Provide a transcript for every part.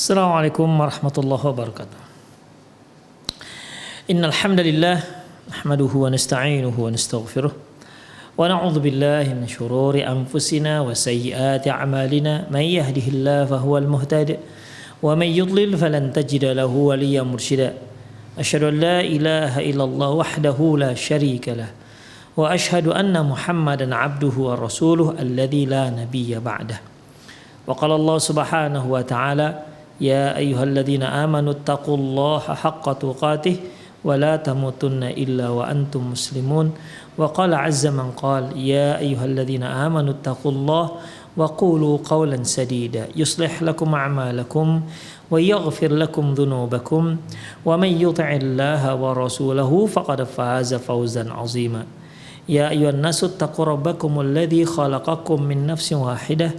Assalamualaikum warahmatullahi wabarakatuh. Innal hamdalillah nahmaduhu wa nasta'inuhu wa nastaghfiruh wa na'udzu billahi min shururi anfusina wa sayyiati a'malina may yahdihillahu fahuwal muhtadi wa may yudlil falan tajida lahu waliyyan mursyida. Asyhadu an la ilaha illallah wahdahu la syarika lah wa asyhadu anna Muhammadan 'abduhu wa rasuluhu alladzi la nabiyya ba'dah. Wa qala Allah subhanahu wa ta'ala ya ayyuhalladzina amanu taqullaha haqqa tuqatih wa la tamutunna illa wa antum muslimun. Wa qala azza man qala ya ayyuhalladzina amanu taqullaha wa qulu qawlan sadida yuslih lakum a'malakum wa yaghfir lakum dhunubakum wa man yuti'illaha wa rasulahu faqad faza fawzan 'azima. Ya ayyuhan nasu taqu rabbakumul ladzi khalaqakum min nafsin wahidah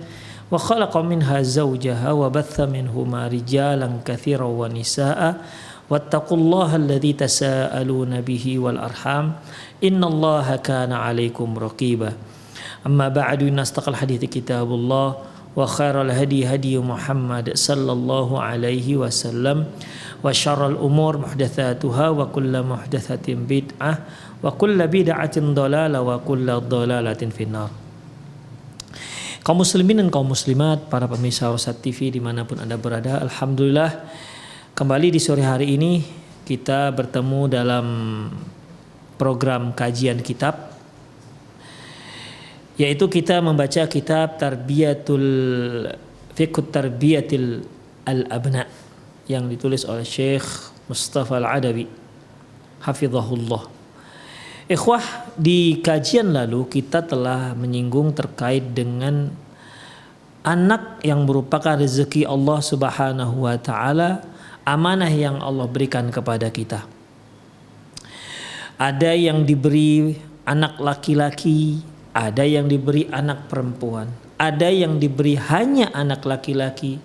wa khalaqa minha zawjaha wa batha minhuma rijalan katsiran wa nisaa wattaqullaha alladzi tasaaluna bihi wal arham innallaha kana 'alaikum raqiba. Amma ba'du, nastaqal hadithi kitabullah wa khairal hadi hadi Muhammad sallallahu alaihi wasallam wa syarrul umur muhdatsatuha wa kullu muhdatsatin bid'ah wa kullu bid'atin dhalalah wa kullu dhalalatin finnar. Kaum muslimin dan kaum muslimat, para pemirsa Rosat TV dimanapun Anda berada, alhamdulillah kembali di sore hari ini kita bertemu dalam program kajian kitab, yaitu kita membaca kitab Fiqhut Tarbiyatil Al-Abna yang ditulis oleh Syekh Mustafa Al-Adawi hafizahullah. Ikhwah, di kajian lalu kita telah menyinggung terkait dengan anak yang merupakan rezeki Allah Subhanahu wa taala, amanah yang Allah berikan kepada kita. Ada yang diberi anak laki-laki, ada yang diberi anak perempuan, ada yang diberi hanya anak laki-laki,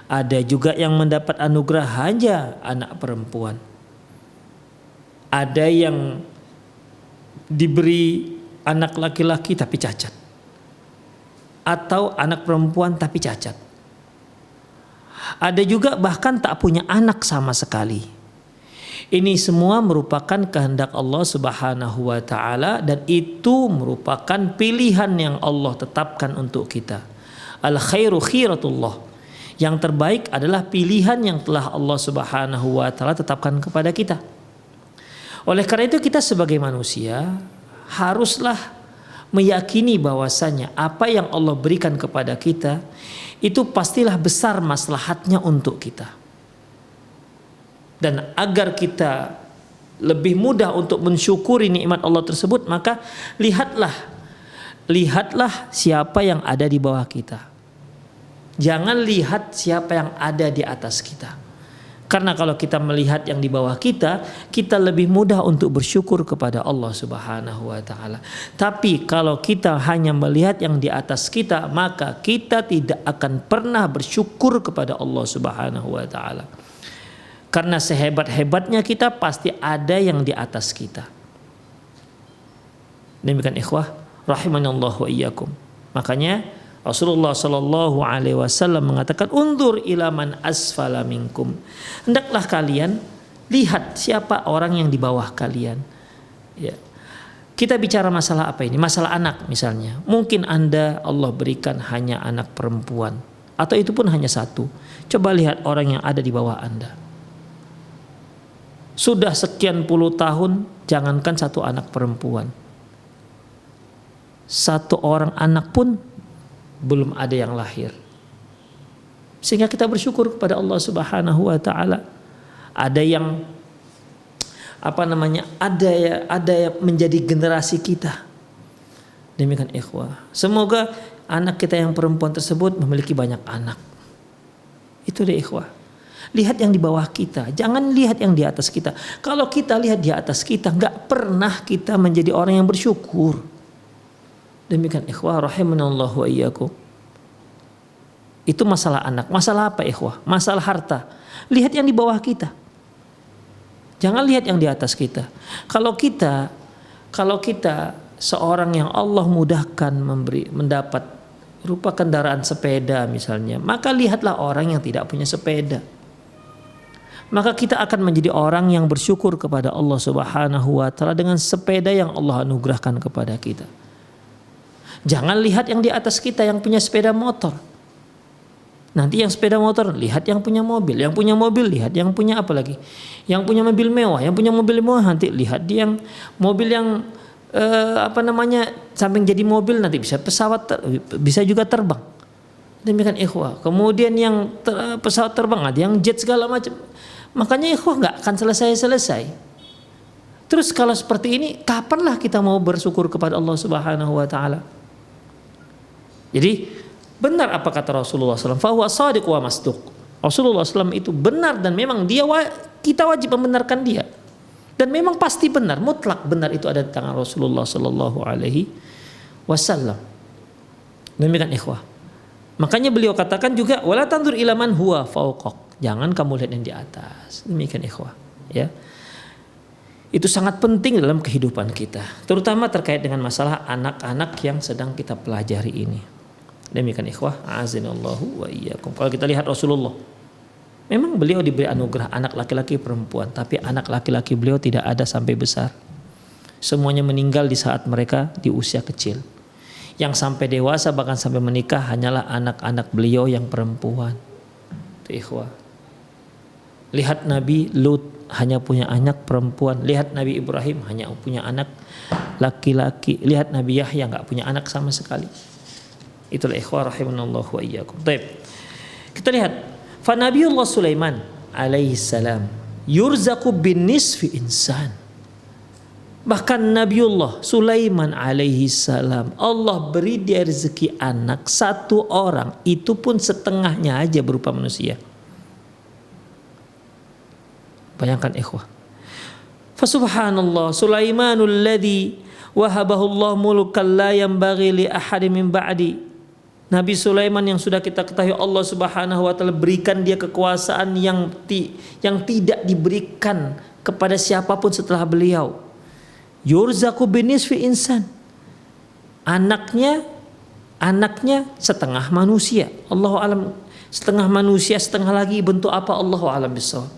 ada juga yang mendapat anugerah hanya anak perempuan. Ada yang diberi anak laki-laki tapi cacat, atau anak perempuan tapi cacat. Ada juga bahkan tak punya anak sama sekali. Ini semua merupakan kehendak Allah Subhanahu wa taala, dan itu merupakan pilihan yang Allah tetapkan untuk kita. Al khairu khiratullah. Yang terbaik adalah pilihan yang telah Allah Subhanahu wa taala tetapkan kepada kita. Oleh karena itu kita sebagai manusia haruslah meyakini bahwasanya apa yang Allah berikan kepada kita itu pastilah besar maslahatnya untuk kita. Dan agar kita lebih mudah untuk mensyukuri nikmat Allah tersebut, maka lihatlah siapa yang ada di bawah kita. Jangan lihat siapa yang ada di atas kita. Karena kalau kita melihat yang di bawah kita, kita lebih mudah untuk bersyukur kepada Allah Subhanahu wa taala. Tapi kalau kita hanya melihat yang di atas kita, maka kita tidak akan pernah bersyukur kepada Allah Subhanahu wa taala. Karena sehebat-hebatnya kita pasti ada yang di atas kita. Demikian ikhwah rahimanallahu wa iyyakum. Makanya Rasulullah sallallahu alaihi wasallam mengatakan undur ila man asfala minkum. Hendaklah kalian lihat siapa orang yang di bawah kalian. Ya. Kita bicara masalah apa ini? Masalah anak misalnya. Mungkin Anda Allah berikan hanya anak perempuan, atau itu pun hanya satu. Coba lihat orang yang ada di bawah Anda. Sudah sekian puluh tahun, jangankan satu anak perempuan, satu orang anak pun belum ada yang lahir. Sehingga kita bersyukur kepada Allah Subhanahu wa taala. Ada yang ada yang menjadi generasi kita. Demikian ikhwah. Semoga anak kita yang perempuan tersebut memiliki banyak anak. Itu deh ikhwah. Lihat yang di bawah kita, jangan lihat yang di atas kita. Kalau kita lihat di atas kita, enggak pernah kita menjadi orang yang bersyukur. Demikian ikhwah rahimanallahu wa iyyakum. Itu masalah anak. Masalah apa ikhwah? Masalah harta. Lihat yang di bawah kita. Jangan lihat yang di atas kita. Kalau kita seorang yang Allah mudahkan mendapat berupa kendaraan sepeda misalnya, maka lihatlah orang yang tidak punya sepeda. Maka kita akan menjadi orang yang bersyukur kepada Allah Subhanahu wa taala dengan sepeda yang Allah anugerahkan kepada kita. Jangan lihat yang di atas kita yang punya sepeda motor. Nanti yang sepeda motor lihat yang punya mobil, yang punya mobil lihat yang punya apa lagi? Yang punya mobil mewah, yang punya mobil mewah nanti lihat dia yang mobil yang samping jadi mobil nanti bisa pesawat, bisa juga terbang. Demikian ikhwah. Kemudian yang pesawat terbang ada yang jet segala macam. Makanya ikhwah nggak akan selesai. Terus kalau seperti ini, kapanlah kita mau bersyukur kepada Allah Subhanahu wa taala? Jadi benar apa kata Rasulullah SAW, fahuwa shadiq wa masduq. Rasulullah SAW itu benar dan memang kita wajib membenarkan dia. Dan memang pasti benar, mutlak benar itu ada di tangan Rasulullah Sallallahu Alaihi Wasallam. Demikian ikhwah. Makanya beliau katakan juga, wala tandur ilaman huwa fauqak. Jangan kamu lihat yang di atas. Demikian ikhwah. Ya. Itu sangat penting dalam kehidupan kita, terutama terkait dengan masalah anak-anak yang sedang kita pelajari ini. Demikian ikhwah, a'azinallahu wa iyyakum. Kalau kita lihat Rasulullah, memang beliau diberi anugerah anak laki-laki perempuan, tapi anak laki-laki beliau tidak ada sampai besar. Semuanya meninggal di saat mereka di usia kecil. Yang sampai dewasa bahkan sampai menikah hanyalah anak-anak beliau yang perempuan. Itu ikhwah. Lihat Nabi Lut hanya punya anak perempuan. Lihat Nabi Ibrahim hanya punya anak laki-laki. Lihat Nabi Yahya nggak punya anak sama sekali. Itulah ikhwah rahimanallahu wa iyyakum. Baik. Kita lihat fa Nabiullah Sulaiman alaihi salam yurzaqu bin nisfi insan. Bahkan Nabiullah Sulaiman alaihi salam Allah beri dia rezeki anak satu orang, itu pun setengahnya aja berupa manusia. Bayangkan ikhwah. Fa subhanallah Sulaimanul ladzi wahabahu Allah mulkan la yanbaghi li ahadin min ba'di. Nabi Sulaiman yang sudah kita ketahui Allah Subhanahu wa taala berikan dia kekuasaan yang tidak diberikan kepada siapapun setelah beliau. Yurzaqu binisfi insan. Anaknya setengah manusia. Allahu alam, setengah manusia, setengah lagi bentuk apa Allahu alam bissawab.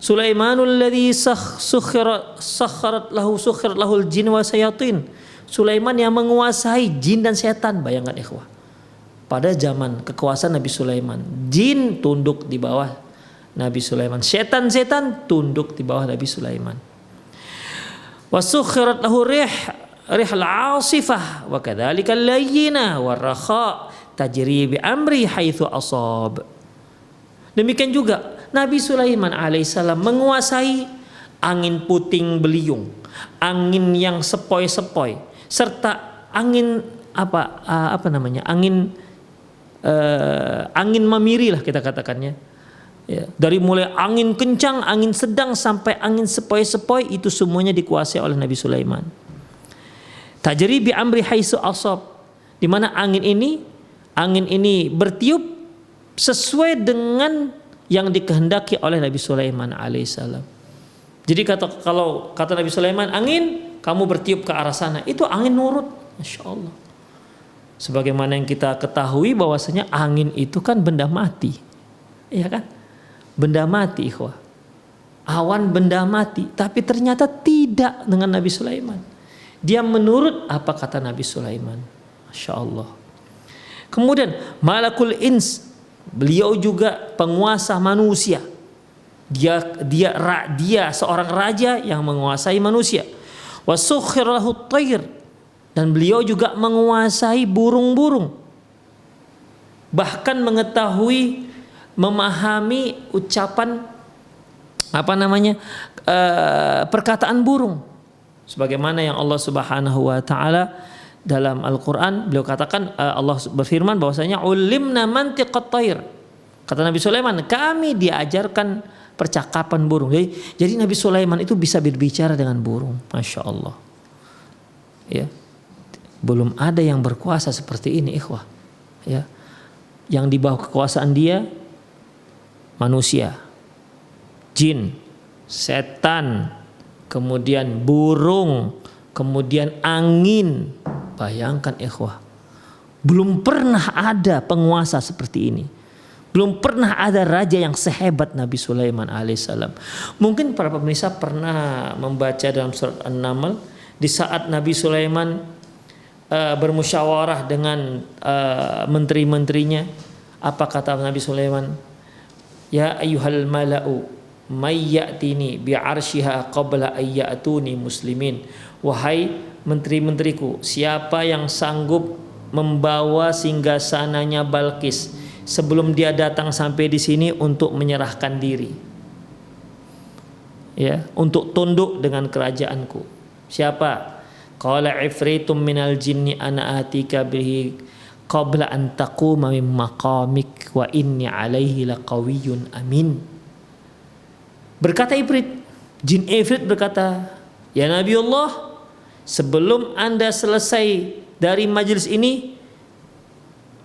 Sulaimanul ladzi sakharat lahul jin wa sayatin. Sulaiman yang menguasai jin dan setan. Bayangkan ikhwah. Pada zaman kekuasaan Nabi Sulaiman, jin tunduk di bawah Nabi Sulaiman, setan-setan tunduk di bawah Nabi Sulaiman. Wa sukhirat lahu rihal 'asifah wa kadzalika al-layyina war-rakha tajri bi amri haitsu asab. Demikian juga Nabi Sulaiman alaihissalam menguasai angin puting beliung, angin yang sepoi-sepoi, serta angin angin mamiri lah kita katakannya. Ya, dari mulai angin kencang, angin sedang sampai angin sepoi-sepoi itu semuanya dikuasai oleh Nabi Sulaiman. Tajri bi amri haitsu asab, di mana angin ini bertiup sesuai dengan yang dikehendaki oleh Nabi Sulaiman alaihissalam. Jadi kalau kata Nabi Sulaiman, angin kamu bertiup ke arah sana, itu angin nurut, masya Allah. Sebagaimana yang kita ketahui bahwasanya angin itu kan benda mati, iya kan? Benda mati, ikhwah. Awan benda mati, tapi ternyata tidak dengan Nabi Sulaiman. Dia menurut apa kata Nabi Sulaiman, masya Allah. Kemudian malakul ins, beliau juga penguasa manusia. Dia seorang raja yang menguasai manusia. Wasukhir lahu tayr, dan beliau juga menguasai burung-burung. Bahkan mengetahui, memahami ucapan perkataan burung. Sebagaimana yang Allah Subhanahu wa taala dalam Al-Qur'an beliau katakan, Allah berfirman bahwasanya ulimna mantiqat tayr. Kata Nabi Sulaiman, kami diajarkan percakapan burung. Jadi Nabi Sulaiman itu bisa berbicara dengan burung, masya Allah. Ya, belum ada yang berkuasa seperti ini, ikhwah. Ya, yang di bawah kekuasaan dia manusia, jin, setan, kemudian burung, kemudian angin. Bayangkan ikhwah, Belum pernah ada penguasa seperti ini. Belum pernah ada raja yang sehebat Nabi Sulaiman alaihissalam. Mungkin para pemirsa pernah membaca dalam surat An-Naml di saat Nabi Sulaiman bermusyawarah dengan menteri-menterinya. Apa kata Nabi Sulaiman? Ya ayyuhal mala'u may ya'tini bi'arsyiha qabla ayyatuni muslimin. Wahai menteri-menteriku, siapa yang sanggup membawa singgasananya Balqis sebelum dia datang sampai di sini untuk menyerahkan diri, ya, untuk tunduk dengan kerajaanku. Siapa? Qala ifritum minal jinni ana atika bihi qabla an taquma min maqamik wa inni alaihi laqawiyyun amin. Berkata Ifrit, jin Ifrit berkata, ya Nabi Allah, sebelum Anda selesai dari majelis ini,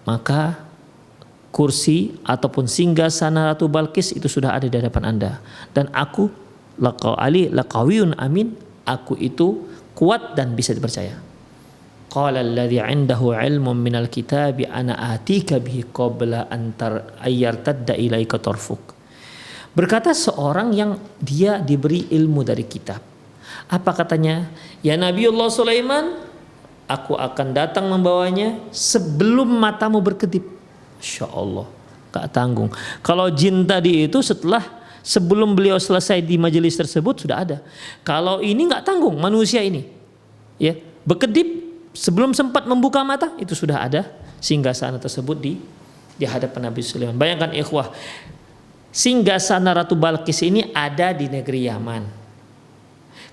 maka kursi ataupun singgasana Ratu Balqis itu sudah ada di hadapan Anda, dan aku laqawiyun amin, aku itu kuat dan bisa dipercaya. Qala alladhi 'indahu 'ilmun minal kitabi ana atika bihi qabla an ayyartadda ilaika tarfuk. Berkata seorang yang dia diberi ilmu dari kitab. Apa katanya? Ya Nabiullah Sulaiman, aku akan datang membawanya sebelum matamu berkedip. Masya Allah, gak tanggung. Kalau jin tadi itu sebelum beliau selesai di majelis tersebut sudah ada. Kalau ini gak tanggung, manusia ini, ya, berkedip sebelum sempat membuka mata itu sudah ada singgasana tersebut di hadapan Nabi Sulaiman. Bayangkan ikhwah, singgasana Ratu Balqis ini ada di negeri Yaman.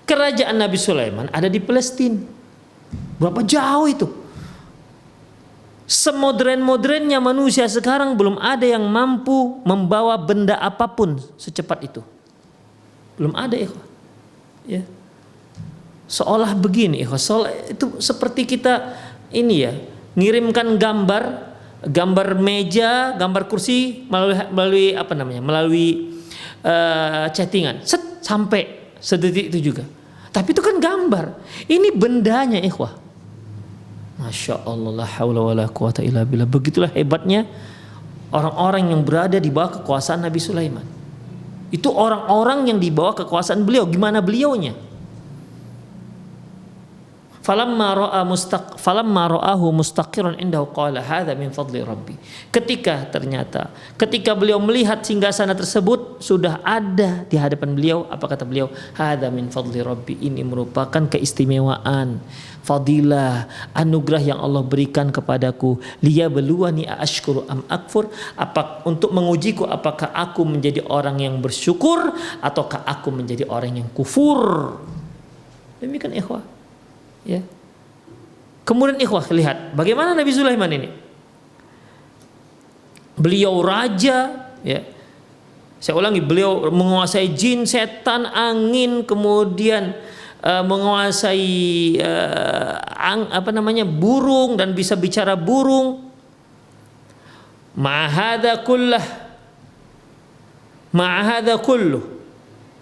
Kerajaan Nabi Sulaiman ada di Palestina. Berapa jauh itu? Semodern-modernnya manusia sekarang belum ada yang mampu membawa benda apapun secepat itu. Belum ada, ikhwah. Ya. Seolah begini, ikhwah. Seolah itu seperti kita ini ya, ngirimkan gambar meja, gambar kursi melalui apa namanya? Melalui chattingan. Sampai sedetik itu juga. Tapi itu kan gambar. Ini bendanya, ikhwah. Masya Allah, la haula wa la quwata illa billah. Begitulah hebatnya orang-orang yang berada di bawah kekuasaan Nabi Sulaiman. Itu orang-orang yang di bawah kekuasaan beliau. Gimana beliaunya? Falamma ra'ahu mustaqiran indahu qala hadza min fadli rabbi. Ketika beliau melihat singgasana tersebut sudah ada di hadapan beliau, apa kata beliau? Hadza min fadli rabbi. Ini merupakan keistimewaan, fadilah, anugerah yang Allah berikan kepadaku. Liyabluwani aashkuru am akfur, untuk mengujiku apakah aku menjadi orang yang bersyukur ataukah aku menjadi orang yang kufur. Demikian ikhwah. Ya. Kemudian ikhwah lihat bagaimana Nabi Sulaiman ini. Beliau raja, ya. Saya ulangi, beliau menguasai jin, setan, angin, kemudian menguasai burung dan bisa bicara burung. Ma'ahadha kulluh.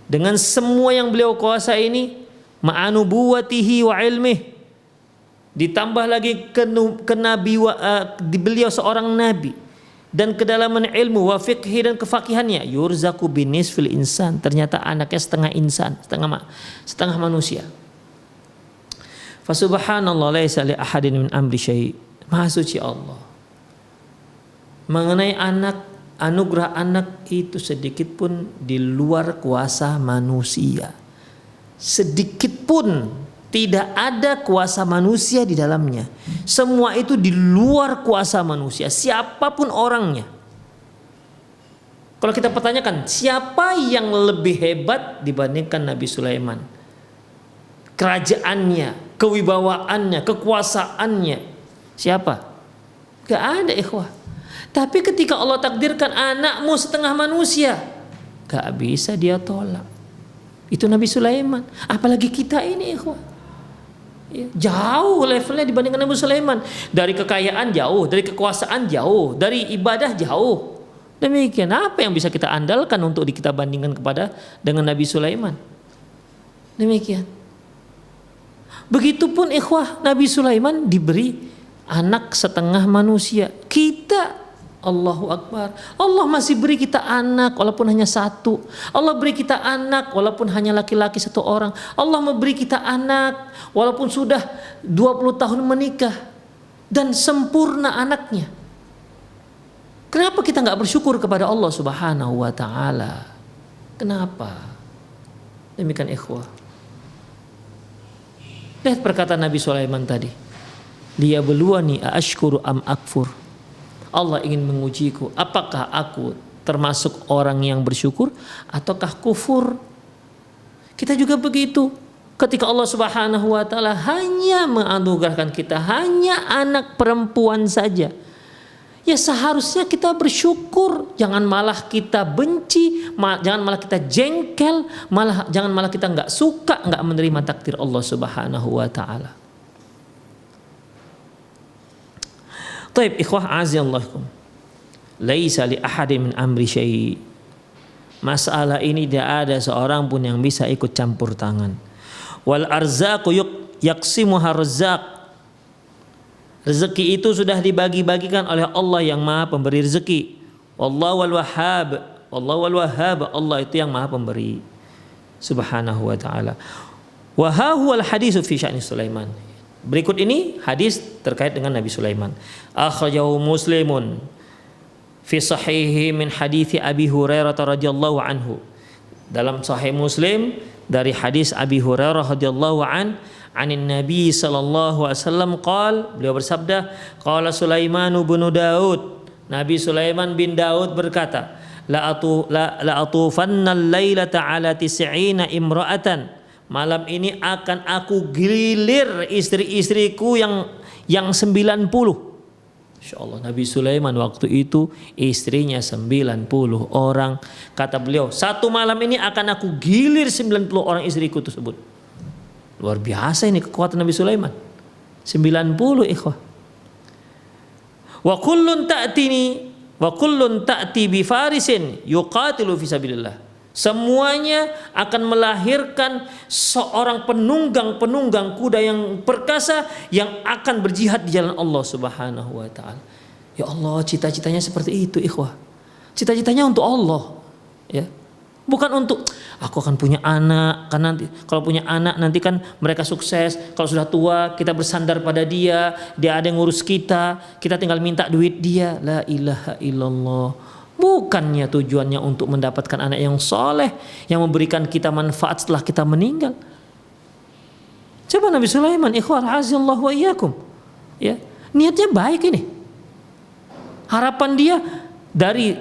Dengan semua yang beliau kuasai ini, ma'anubuwatihi wa ilmih, ditambah lagi beliau seorang nabi dan kedalaman ilmu wa fiqhi dan kefakihannya, yurzaku binisfil insan, ternyata anaknya setengah insan, setengah manusia. Fa subhanallah laisa li ahadin min amri syai'. Maha suci Allah mengenai anugerah anak itu sedikit pun di luar kuasa manusia. Sedikit pun tidak ada kuasa manusia di dalamnya. Semua itu di luar kuasa manusia, siapapun orangnya. Kalau kita pertanyakan, siapa yang lebih hebat dibandingkan Nabi Sulaiman? Kerajaannya, kewibawaannya, kekuasaannya, siapa? Gak ada, ikhwah. Tapi ketika Allah takdirkan anakmu setengah manusia, gak bisa dia tolak. Itu Nabi Sulaiman. Apalagi kita ini, ikhwah. Ya, jauh levelnya dibandingkan Nabi Sulaiman. Dari kekayaan jauh, dari kekuasaan jauh, dari ibadah jauh. Demikian, apa yang bisa kita andalkan untuk kita bandingkan dengan Nabi Sulaiman? Demikian. Begitupun ikhwah, Nabi Sulaiman diberi anak setengah manusia. Kita, Allahu Akbar, Allah masih beri kita anak walaupun hanya satu. Allah beri kita anak walaupun hanya laki-laki satu orang. Allah memberi kita anak walaupun sudah 20 tahun menikah dan sempurna anaknya. Kenapa kita nggak bersyukur kepada Allah Subhanahu wa Ta'ala? Kenapa? Demikian ikhwah. Lihat perkataan Nabi Sulaiman tadi. Liyabluwani aashkuru am akfur. Allah ingin mengujiku, apakah aku termasuk orang yang bersyukur ataukah kufur? Kita juga begitu. Ketika Allah Subhanahu wa Ta'ala hanya menganugerahkan kita hanya anak perempuan saja, ya seharusnya kita bersyukur. Jangan malah kita benci, jangan malah kita jengkel, jangan malah kita nggak suka, nggak menerima takdir Allah Subhanahu wa Ta'ala. Taib ikhwah aziyallahukum. Laisa li ahadin min amri syai'. Masalah ini tidak ada seorang pun yang bisa ikut campur tangan. Wal arzaqu yaqsimuha razzaq. Rezeki itu sudah dibagi-bagikan oleh Allah yang Maha Pemberi rezeki. Wallahu wal wahhab. Wallahu wal wahhab. Allah itu yang Maha Pemberi. Subhanahu wa ta'ala. Wa ha huwal haditsu fi sya'ni Sulaiman. Berikut ini hadis terkait dengan Nabi Sulaiman. Akhrajahu Muslimun fi sahihi min hadithi Abi Hurairah radhiyallahu anhu. Dalam Sahih Muslim dari hadis Abi Hurairah radhiyallahu anin Nabi sallallahu alaihi wasallam beliau bersabda, qala Sulaiman bin Daud, Nabi Sulaiman bin Daud berkata, la atufanna al-lailata ala 90 imra'atan. Malam ini akan aku gilir istri-istriku yang 90. Insyaallah Nabi Sulaiman waktu itu istrinya 90 orang. Kata beliau, satu malam ini akan aku gilir 90 orang istriku tersebut. Luar biasa ini kekuatan Nabi Sulaiman. 90 ikhwah. Wa kullun ta'ti bi farisin yuqatilu fi sabilillah. Semuanya akan melahirkan seorang penunggang kuda yang perkasa yang akan berjihad di jalan Allah Subhanahu wa Ta'ala. Ya Allah, cita-citanya seperti itu ikhwah. Cita-citanya untuk Allah, ya. Bukan untuk aku akan punya anak, kan nanti kalau punya anak nanti kan mereka sukses. Kalau sudah tua kita bersandar pada dia ada yang ngurus kita tinggal minta duit dia. La ilaha illallah. Bukannya tujuannya untuk mendapatkan anak yang soleh yang memberikan kita manfaat setelah kita meninggal. Coba Nabi Sulaiman, ikhwan azallahu wa iyyakum, ya, niatnya baik ini. Harapan dia dari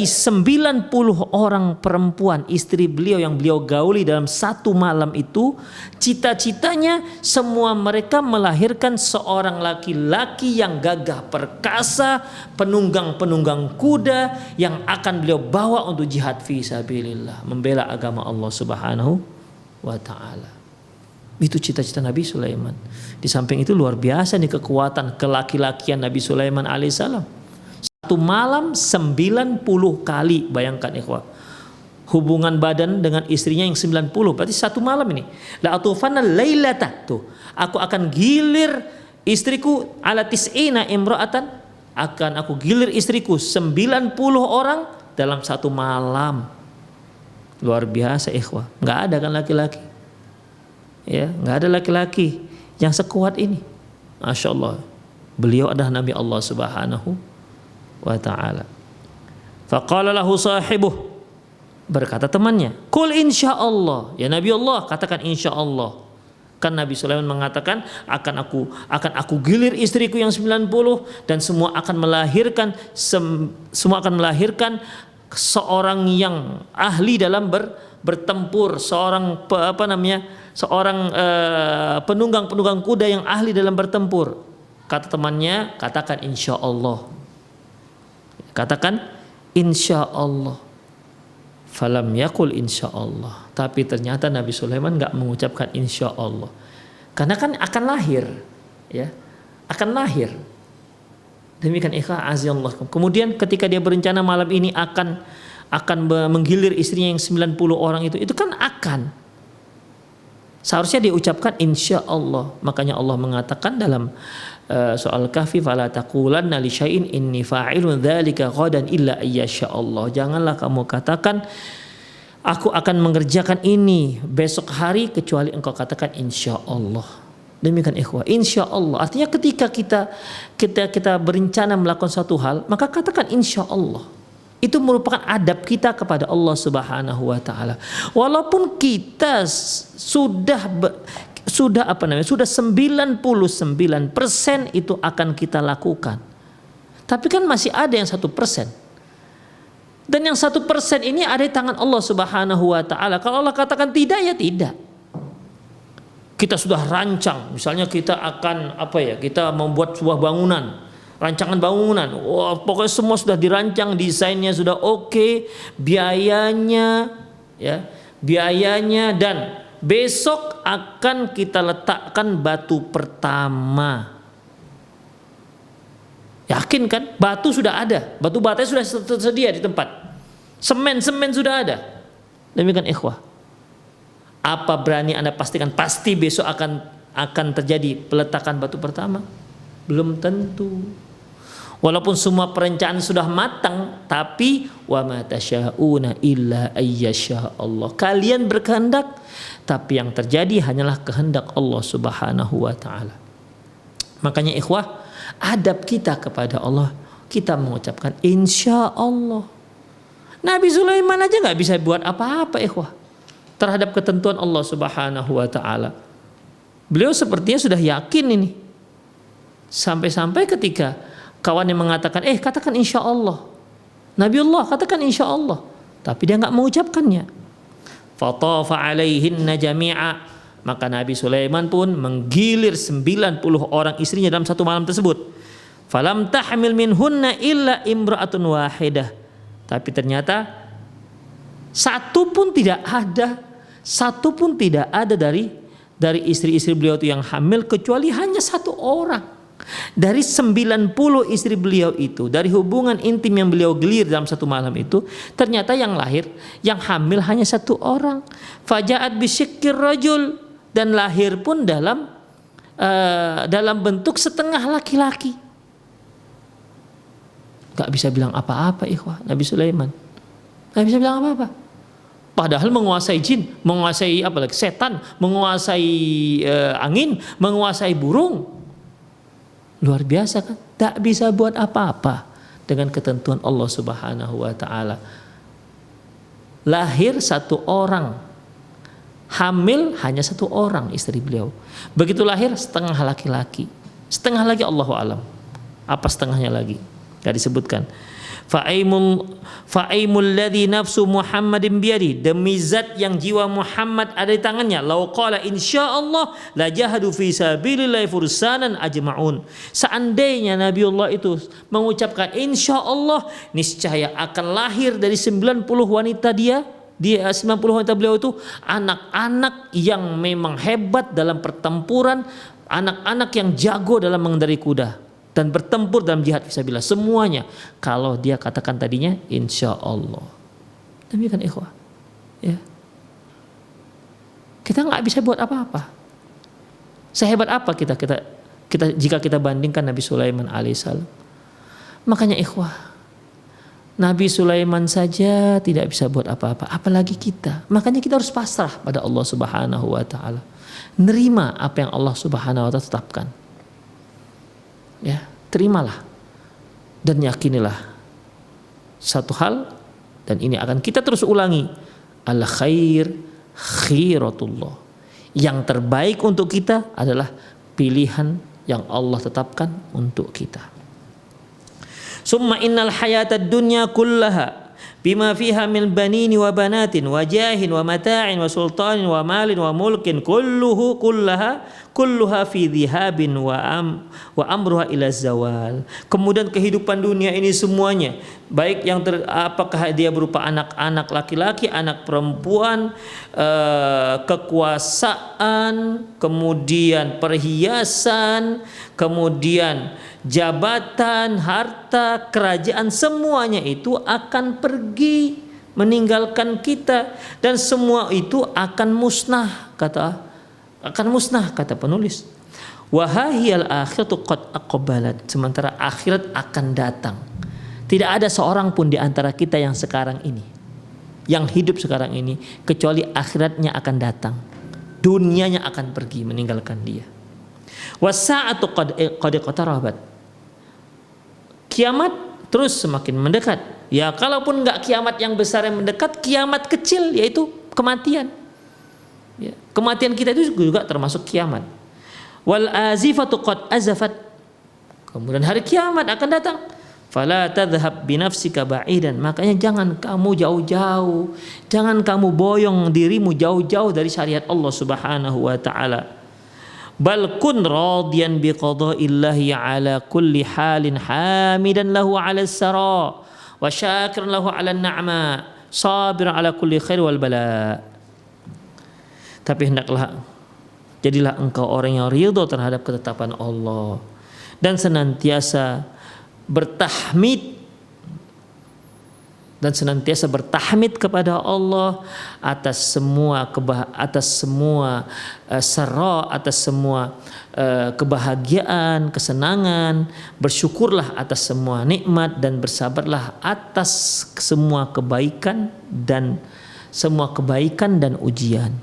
90 orang perempuan istri beliau yang beliau gauli dalam satu malam itu, cita-citanya semua mereka melahirkan seorang laki-laki yang gagah perkasa, penunggang kuda yang akan beliau bawa untuk jihad fi sabilillah, membela agama Allah Subhanahu wa Ta'ala. Itu cita-cita Nabi Sulaiman. Di samping itu luar biasa nih kekuatan kelaki-lakian Nabi Sulaiman alaihissalam. Satu malam 90 kali, bayangkan ikhwah, hubungan badan dengan istrinya yang 90, berarti satu malam ini. La atufana lailata, tuh, aku akan gilir istriku ala tis'ina imra'atan, akan aku gilir istriku 90 orang dalam satu malam. Luar biasa ikhwah, nggak ada kan laki-laki, ya, nggak ada laki-laki yang sekuat ini. Masya Allah, beliau adalah Nabi Allah Subhanahu wa Ta'ala. Faqala lahu sahibuh, berkata temannya, qul insyaallah, ya Nabi Allah, katakan insyaallah. Kan Nabi Sulaiman mengatakan akan aku gilir istriku yang 90 dan semua akan melahirkan seorang yang ahli dalam bertempur, seorang penunggang kuda yang ahli dalam bertempur. Kata temannya, katakan insyaallah. Katakan insyaallah. Falam yakul insyaallah. Tapi ternyata Nabi Sulaiman enggak mengucapkan insyaallah. Karena kan akan lahir, ya. Akan lahir. Demikian ikhlas azallah. Kemudian ketika dia berencana malam ini akan menggilir istrinya yang 90 orang itu kan akan. Seharusnya dia ucapkan insya Allah. Makanya Allah mengatakan dalam soal Kahfi, fala taqulanna li syai'in inni fa'ilun dzalika ghadan illa ayyasha Allah. Janganlah kamu katakan aku akan mengerjakan ini besok hari kecuali engkau katakan insya Allah. Demikian ikhwah, insya Allah artinya ketika kita berencana melakukan suatu hal, maka katakan insya Allah. Itu merupakan adab kita kepada Allah Subhanahu wa taala. Walaupun kita sudah 99% itu akan kita lakukan. Tapi kan masih ada yang 1%. Dan yang 1% ini ada di tangan Allah Subhanahu wa taala. Kalau Allah katakan tidak, ya tidak. Kita sudah rancang, misalnya kita akan kita membuat sebuah bangunan, rancangan bangunan. Wah, pokoknya semua sudah dirancang, desainnya sudah oke, biayanya dan besok akan kita letakkan batu pertama. Yakin kan? Batu sudah ada, batu batanya sudah tersedia di tempat. Semen sudah ada. Demikian ikhwah. Apa berani Anda pastikan pasti besok akan terjadi peletakan batu pertama? Belum tentu. Walaupun semua perencanaan sudah matang, tapi wa ma tasyauna illa ayyasha Allah. Kalian berkehendak, tapi yang terjadi hanyalah kehendak Allah Subhanahu wa taala. Makanya ikhwah, adab kita kepada Allah, kita mengucapkan insya Allah. Nabi Sulaiman aja nggak bisa buat apa-apa ikhwah terhadap ketentuan Allah Subhanahu wa taala. Beliau sepertinya sudah yakin ini. Sampai-sampai ketika kawannya mengatakan, katakan insya Allah. Nabiullah katakan insya Allah, tapi dia nggak mengucapkannya. Fatafa alaihinna jami'a, maka Nabi Sulaiman pun menggilir 90 orang istrinya dalam satu malam tersebut. Falam tahmil minhunna illa imra'atun wahidah. Tapi ternyata satu pun tidak ada dari istri-istri beliau itu yang hamil, kecuali hanya satu orang. Dari 90 istri beliau itu, dari hubungan intim yang beliau gelir dalam satu malam itu, ternyata yang hamil hanya satu orang. Faja'at bisyikir rajul, dan lahir pun dalam bentuk setengah laki-laki. Gak bisa bilang apa-apa ikhwah Nabi Sulaiman. Gak bisa bilang apa-apa. Padahal menguasai jin, menguasai setan, menguasai angin, menguasai burung. Luar biasa kan? Tak bisa buat apa-apa dengan ketentuan Allah Subhanahu wa taala. Lahir satu orang, hamil hanya satu orang istri beliau. Begitu lahir setengah laki-laki, setengah lagi Allahu alam. Apa setengahnya lagi? Gak disebutkan. Fa'aimul ladzi nafsu Muhammadin biyadi, demi zat yang jiwa Muhammad ada di tangannya, lau qala insyaallah la jahadu fi sabilillahi fursanan ajma'un. Seandainya Nabiullah itu mengucapkan insyaallah, niscaya akan lahir dari 90 wanita dia 90 wanita beliau itu anak-anak yang memang hebat dalam pertempuran, anak-anak yang jago dalam mengendarai kuda dan bertempur dalam jihad fisabilillah, semuanya kalau dia katakan tadinya insya Allah. Demikian ikhwah, ya. Kita nggak bisa buat apa-apa. Sehebat apa kita jika kita bandingkan Nabi Sulaiman alaihissalam. Makanya ikhwah, Nabi Sulaiman saja tidak bisa buat apa-apa, apalagi kita. Makanya kita harus pasrah pada Allah Subhanahu wa taala. Nerima apa yang Allah Subhanahu wa taala tetapkan. Ya, terimalah dan yakinilah satu hal, dan ini akan kita terus ulangi, al khair khiratullah, yang terbaik untuk kita adalah pilihan yang Allah tetapkan untuk kita. Summa innal hayatad dunya kullaha bima fiha min banini wa banatin wa jahin wa mata'in wa sultanin wa malin wa mulkin kulluha fi dhihabin wa amruha ila zawal. Kemudian kehidupan dunia ini semuanya, baik yang apakah dia berupa anak-anak laki-laki, anak perempuan, kekuasaan, kemudian perhiasan, kemudian jabatan, harta, kerajaan, semuanya itu akan pergi meninggalkan kita, dan semua itu akan musnah, kata akan musnah, kata penulis. Wahiyal akhiratu qad aqbalat, sementara akhirat akan datang. Tidak ada seorang pun di antara kita yang sekarang ini, yang hidup sekarang ini, kecuali akhiratnya akan datang. Dunianya akan pergi meninggalkan dia. Wasa'atu qad iqtarabat. Kiamat terus semakin mendekat. Ya, kalaupun enggak kiamat yang besar yang mendekat, kiamat kecil yaitu kematian. Ya, kematian kita itu juga termasuk kiamat. Wal azifatu qad azafat. Kemudian hari kiamat akan datang. Fala tadhhab binafsika ba'idan, makanya jangan kamu jauh-jauh, jangan kamu boyong dirimu jauh-jauh dari syariat Allah Subhanahu wa taala. Bal kun radiyan bi qada'illahi ala kulli halin hamidan lahu ala as-sara wa syakiran lahu ala an-na'ma sabiran ala kulli khair wal bala. Tapi hendaklah jadilah engkau orang yang ridha terhadap ketetapan Allah dan senantiasa bertahmid kepada Allah atas semua kebahagiaan, kesenangan. Bersyukurlah atas semua nikmat dan bersabarlah atas semua kebaikan dan ujian.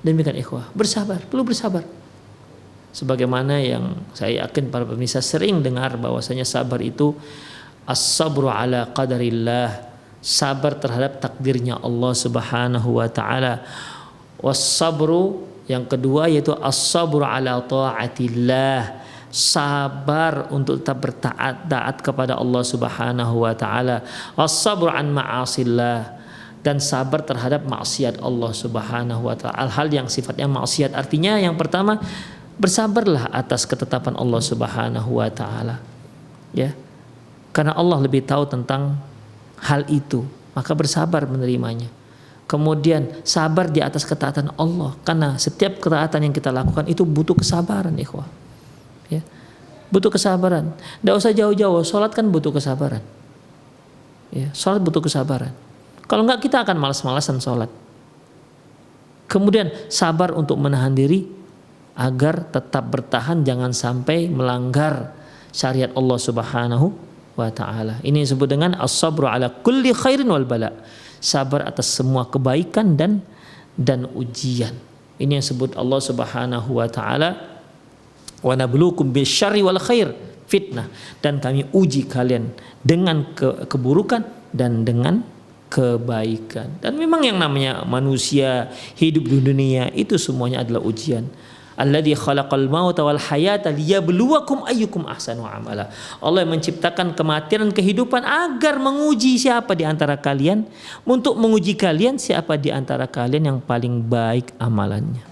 Demikian ikhwah, perlu bersabar. Sebagaimana yang saya yakin para pemirsa sering dengar bahwasanya sabar itu as-sabru ala qadarillah, sabar terhadap takdirnya Allah Subhanahu wa taala. Was-sabru yang kedua yaitu as-sabru ala taatillah, sabar untuk tetap bertaat kepada Allah Subhanahu wa taala. Was-sabru an ma'asillah, dan sabar terhadap maksiat Allah Subhanahu wa taala, hal yang sifatnya maksiat. Artinya yang pertama, bersabarlah atas ketetapan Allah Subhanahu wa taala. Ya. Karena Allah lebih tahu tentang hal itu, maka bersabar menerimanya. Kemudian sabar di atas ketaatan Allah, karena setiap ketaatan yang kita lakukan itu butuh kesabaran, ikhwah. Ya. Butuh kesabaran. Tidak usah jauh-jauh, sholat kan butuh kesabaran. Ya, sholat butuh kesabaran. Kalau enggak kita akan malas-malasan sholat. Kemudian sabar untuk menahan diri agar tetap bertahan, jangan sampai melanggar syariat Allah Subhanahu wa taala. Ini disebut dengan as-sabru ala kulli khairin wal bala, sabar atas semua kebaikan dan ujian. Ini yang disebut Allah Subhanahu wa taala, wa nabluukum bisyarri wal khair fitnah, dan kami uji kalian dengan keburukan dan dengan kebaikan. Dan memang yang namanya manusia hidup di dunia itu semuanya adalah ujian. Alladzi khalaqal mauta wal hayata liyabluwakum ayyukum ahsanu amala. Allah yang menciptakan kematian dan kehidupan agar menguji siapa di antara kalian, untuk menguji kalian siapa di antara kalian yang paling baik amalannya.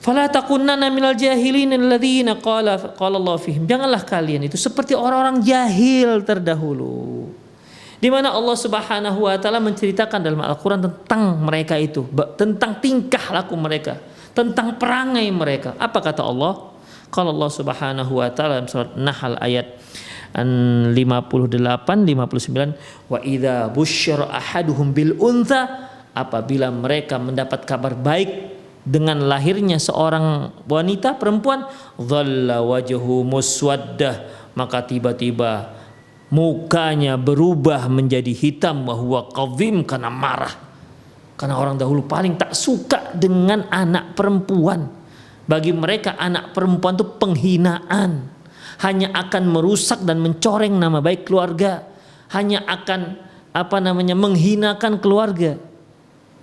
Fala takunanna minal jahilin alladzina qala Allah fihim. Janganlah kalian itu seperti orang-orang jahil terdahulu, di mana Allah Subhanahu wa taala menceritakan dalam Al-Qur'an tentang mereka itu, tentang tingkah laku mereka, tentang perangai mereka. Apa kata Allah? Kalau Allah Subhanahu wa taala dalam surat Nahl ayat 58 59, wa idza busyira ahaduhum bil untha, apabila mereka mendapat kabar baik dengan lahirnya seorang wanita perempuan, dhalla wajhu muswaddah, maka tiba-tiba mukanya berubah menjadi hitam, wa huwa qadhim, karena marah. Karena orang dahulu paling tak suka dengan anak perempuan. Bagi mereka anak perempuan itu penghinaan, hanya akan merusak dan mencoreng nama baik keluarga, hanya akan menghinakan keluarga.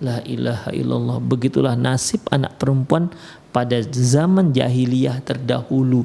La ilaha illallah. Begitulah nasib anak perempuan pada zaman jahiliyah terdahulu.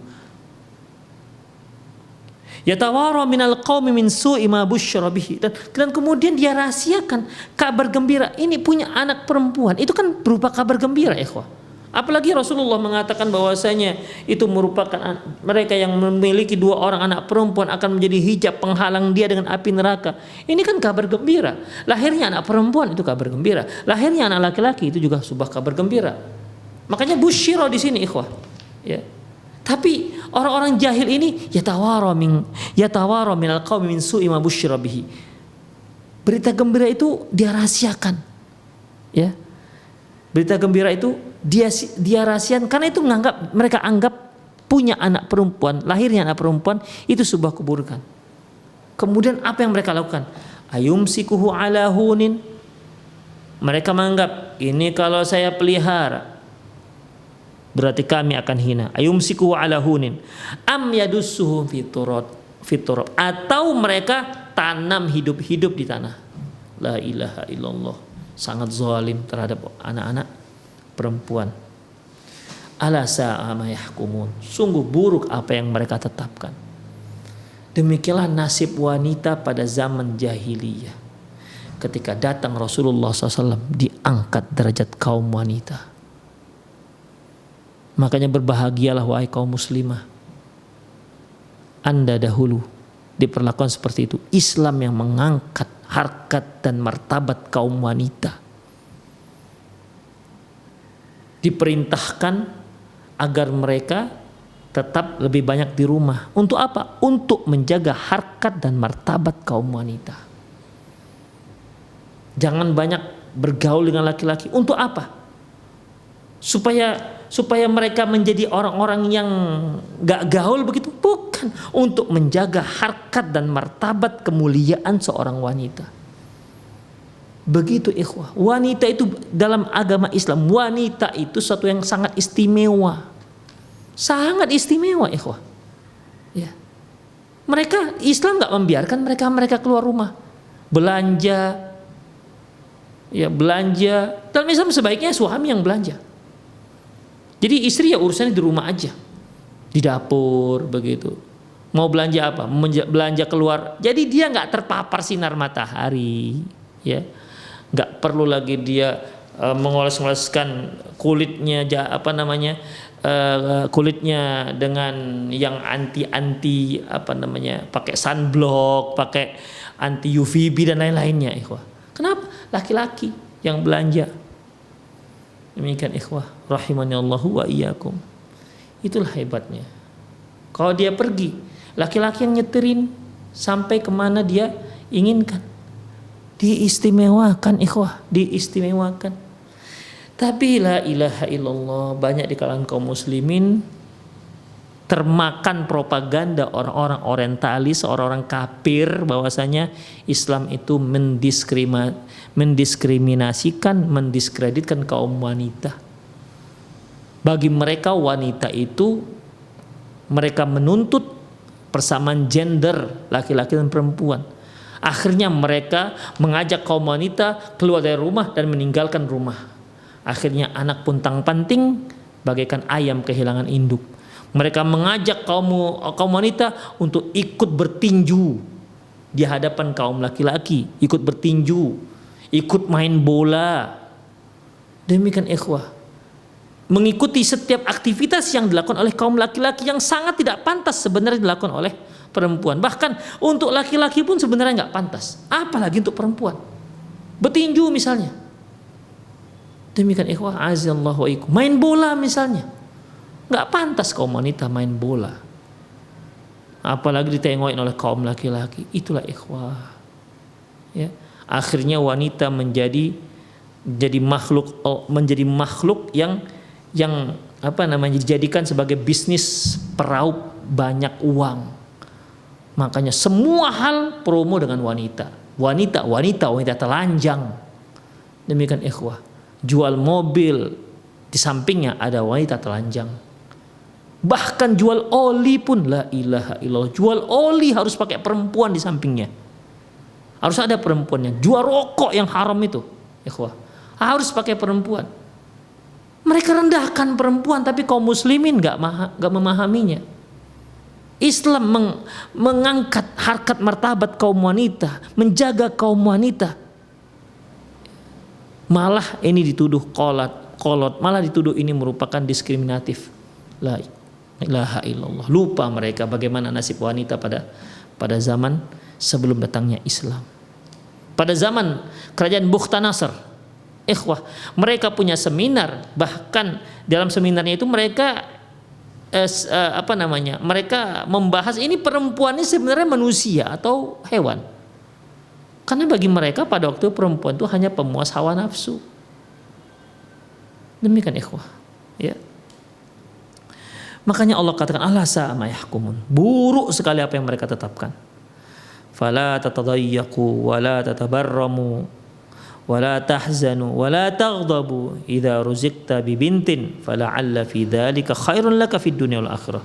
Yatawara minal qaumi min su'i ma busyira bihi, dan kemudian dia rahasiakan kabar gembira ini punya anak perempuan. Itu kan berupa kabar gembira, ikhwah. Apalagi Rasulullah mengatakan bahwasanya itu merupakan mereka yang memiliki 2 orang anak perempuan akan menjadi hijab penghalang dia dengan api neraka. Ini kan kabar gembira. Lahirnya anak perempuan itu kabar gembira. Lahirnya anak laki-laki itu juga sebuah kabar gembira. Makanya busyira di sini, ikhwah. Ya. Tapi orang-orang jahil ini yatawara minal qaumi min su'i ma busyira bihi. Berita gembira itu dia rahasiakan. Ya. Berita gembira itu dia rahasian karena itu mereka anggap punya anak perempuan, lahirnya anak perempuan itu sebuah keburukan. Kemudian apa yang mereka lakukan? Ayumsikuhu ala hunin. Mereka menganggap ini kalau saya pelihara berarti kami akan hina. Ayumsikuhu ala hunin. Am yadussuhu fiturab. Atau mereka tanam hidup-hidup di tanah. La ilaha illallah. Sangat zalim terhadap anak-anak perempuan. Ala sa'a ma yahkumun. Sungguh buruk apa yang mereka tetapkan. Demikianlah nasib wanita pada zaman jahiliyah. Ketika datang Rasulullah SAW, diangkat derajat kaum wanita. Makanya berbahagialah wahai kaum muslimah. Anda dahulu diperlakukan seperti itu. Islam yang mengangkat harkat dan martabat kaum wanita. Diperintahkan agar mereka tetap lebih banyak di rumah. Untuk apa? Untuk menjaga harkat dan martabat kaum wanita. Jangan banyak bergaul dengan laki-laki. Untuk apa? Supaya mereka menjadi orang-orang yang gak gaul begitu? Bukan. Untuk menjaga harkat dan martabat kemuliaan seorang wanita. Begitu ikhwah. Wanita itu dalam agama Islam, wanita itu satu yang sangat istimewa. Sangat istimewa ikhwah. Ya. Mereka, Islam gak membiarkan mereka keluar rumah. Belanja. Ya, belanja. Dalam Islam sebaiknya suami yang belanja. Jadi istri ya urusannya di rumah aja. Di dapur begitu. Mau belanja apa? Belanja keluar. Jadi dia gak terpapar sinar matahari. Ya. Nggak perlu lagi dia mengoles-oleskan kulitnya kulitnya dengan yang anti pakai sunblock, pakai anti UVB dan lain-lainnya ikhwah. Kenapa? Laki-laki yang belanja. Demikian ikhwah rahimani Allahu wa iyyakum. Itulah hebatnya. Kalau dia pergi, laki-laki yang nyeterin sampai kemana dia inginkan. Diistimewakan ikhwah, diistimewakan. Tapi la ilaha illallah, banyak di kalangan kaum muslimin termakan propaganda orang-orang orientalis, orang-orang kafir bahwasanya Islam itu mendiskriminasikan, mendiskreditkan kaum wanita. Bagi mereka wanita itu mereka menuntut persamaan gender laki-laki dan perempuan. Akhirnya mereka mengajak kaum wanita keluar dari rumah dan meninggalkan rumah. Akhirnya anak puntang-panting bagaikan ayam kehilangan induk. Mereka mengajak kaum wanita untuk ikut bertinju di hadapan kaum laki-laki, ikut bertinju, ikut main bola. Demikian ikhwah. Mengikuti setiap aktivitas yang dilakukan oleh kaum laki-laki yang sangat tidak pantas sebenarnya dilakukan oleh perempuan. Bahkan untuk laki-laki pun sebenarnya nggak pantas. Apalagi untuk perempuan. Bertinju misalnya. Demikian ikhwah azallahu wa ikum. Main bola misalnya. Nggak pantas kaum wanita main bola. Apalagi ditengokin oleh kaum laki-laki. Itulah ikhwah. Ya. Akhirnya wanita menjadi makhluk yang dijadikan sebagai bisnis peraup banyak uang. Makanya semua hal promo dengan wanita. Wanita telanjang. Demikian ikhwah. Jual mobil di sampingnya ada wanita telanjang. Bahkan jual oli pun la ilaha illallah. Jual oli harus pakai perempuan di sampingnya. Harus ada perempuannya. Jual rokok yang haram itu, ikhwah, harus pakai perempuan. Mereka rendahkan perempuan, tapi kaum muslimin gak memahaminya. Islam mengangkat harkat martabat kaum wanita, menjaga kaum wanita. Malah ini dituduh kolot, malah dituduh ini merupakan diskriminatif. La ilaha illallah. Lupa mereka bagaimana nasib wanita pada zaman sebelum datangnya Islam. Pada zaman kerajaan Bukhtanasar, ikhwah, mereka punya seminar, bahkan dalam seminarnya itu mereka mereka membahas ini perempuan ini sebenarnya manusia atau hewan. Karena bagi mereka pada waktu perempuan itu hanya pemuas hawa nafsu. Demikian ikhwah, ya. Makanya Allah katakan Allah sama yahkumun. Buruk sekali apa yang mereka tetapkan. Fala tatadayyaqu wa la tatabarramu wa la tahzanu wa la taghdabu idza ruziqta bi bintin fala'alla fi dzalika khairun laka fid dunya wal akhirah.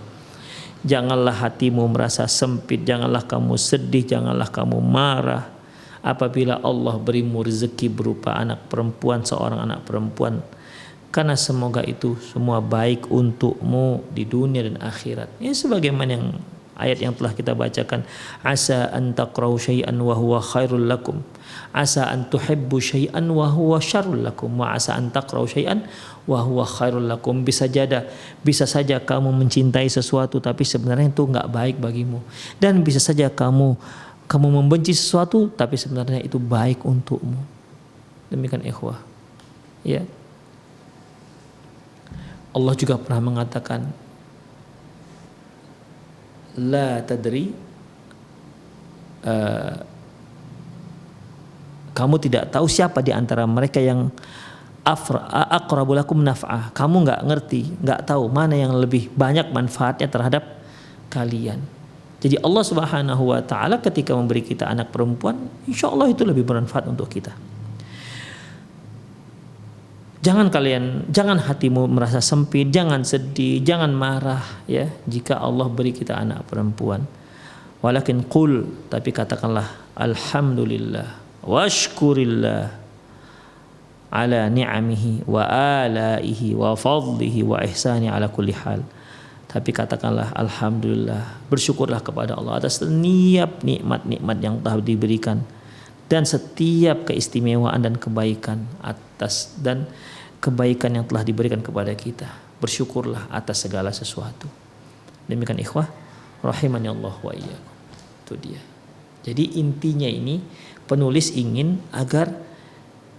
Janganlah hatimu merasa sempit, janganlah kamu sedih, janganlah kamu marah apabila Allah berimu rezeki berupa anak perempuan, seorang anak perempuan, karena semoga itu semua baik untukmu di dunia dan akhirat. Ya, sebagaimana yang ayat yang telah kita bacakan, asa an taqra'u syai'an wa huwa khairul lakum, asa an tuhibbu syai'an wa huwa syarrul lakum, wa asa an taqra'u syai'an wa huwa khairul lakum. Bisa saja kamu mencintai sesuatu tapi sebenarnya itu enggak baik bagimu, dan bisa saja kamu membenci sesuatu tapi sebenarnya itu baik untukmu. Demikian ikhwah, ya. Allah juga pernah mengatakan la tadri, kamu tidak tahu siapa di antara mereka yang aqrabu lakum naf'ah. Kamu nggak ngerti, nggak tahu mana yang lebih banyak manfaatnya terhadap kalian. Jadi Allah Subhanahu wa taala ketika memberi kita anak perempuan, insya Allah itu lebih bermanfaat untuk kita. Jangan hatimu merasa sempit, jangan sedih, jangan marah, ya, jika Allah beri kita anak perempuan. Walakin qul, tapi katakanlah alhamdulillah washkurillah ala ni'amihi wa alaihi wa fadlihi wa ihsani ala kulli hal. Tapi katakanlah alhamdulillah, bersyukurlah kepada Allah atas setiap nikmat-nikmat yang telah diberikan dan setiap keistimewaan dan kebaikan yang telah diberikan kepada kita. Bersyukurlah atas segala sesuatu. Demikian ikhwah rahimani Allah wa iyyakum. Itu dia. Jadi intinya ini penulis ingin agar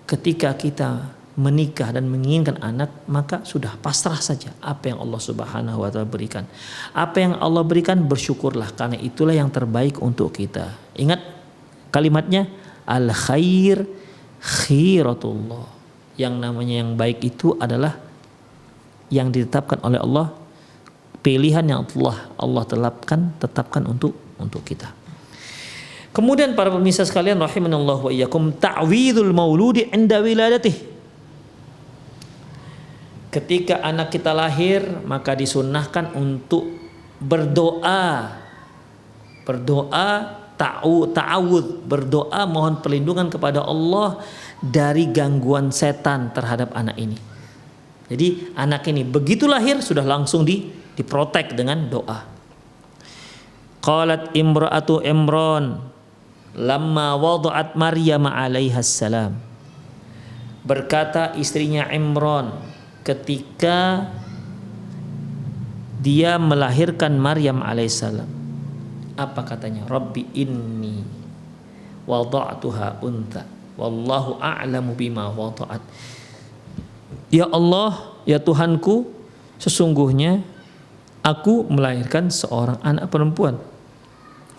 ketika kita menikah dan menginginkan anak, maka sudah pasrah saja apa yang Allah Subhanahu wa taala berikan. Apa yang Allah berikan bersyukurlah, karena itulah yang terbaik untuk kita. Ingat kalimatnya, al khair khiratullah. Yang namanya yang baik itu adalah yang ditetapkan oleh Allah, pilihan yang Allah tetapkan untuk kita. Kemudian para pemirsa sekalian rahimanallahu wa iyyakum, ta'widul mauludi 'inda wiladatih. Ketika anak kita lahir, maka disunnahkan untuk berdoa ta'awudz, berdoa mohon perlindungan kepada Allah dari gangguan setan terhadap anak ini. Jadi anak ini begitu lahir sudah langsung diprotek dengan doa. Qalat imra'atu Imran lamma wada'at Maryam alaihas salam. Berkata istrinya Imran ketika dia melahirkan Maryam alaihissalam, apa katanya? Rabbi inni wada'tuha unta wallahu a'lamu bima wada'at. Ya Allah, ya Tuhanku, sesungguhnya aku melahirkan seorang anak perempuan.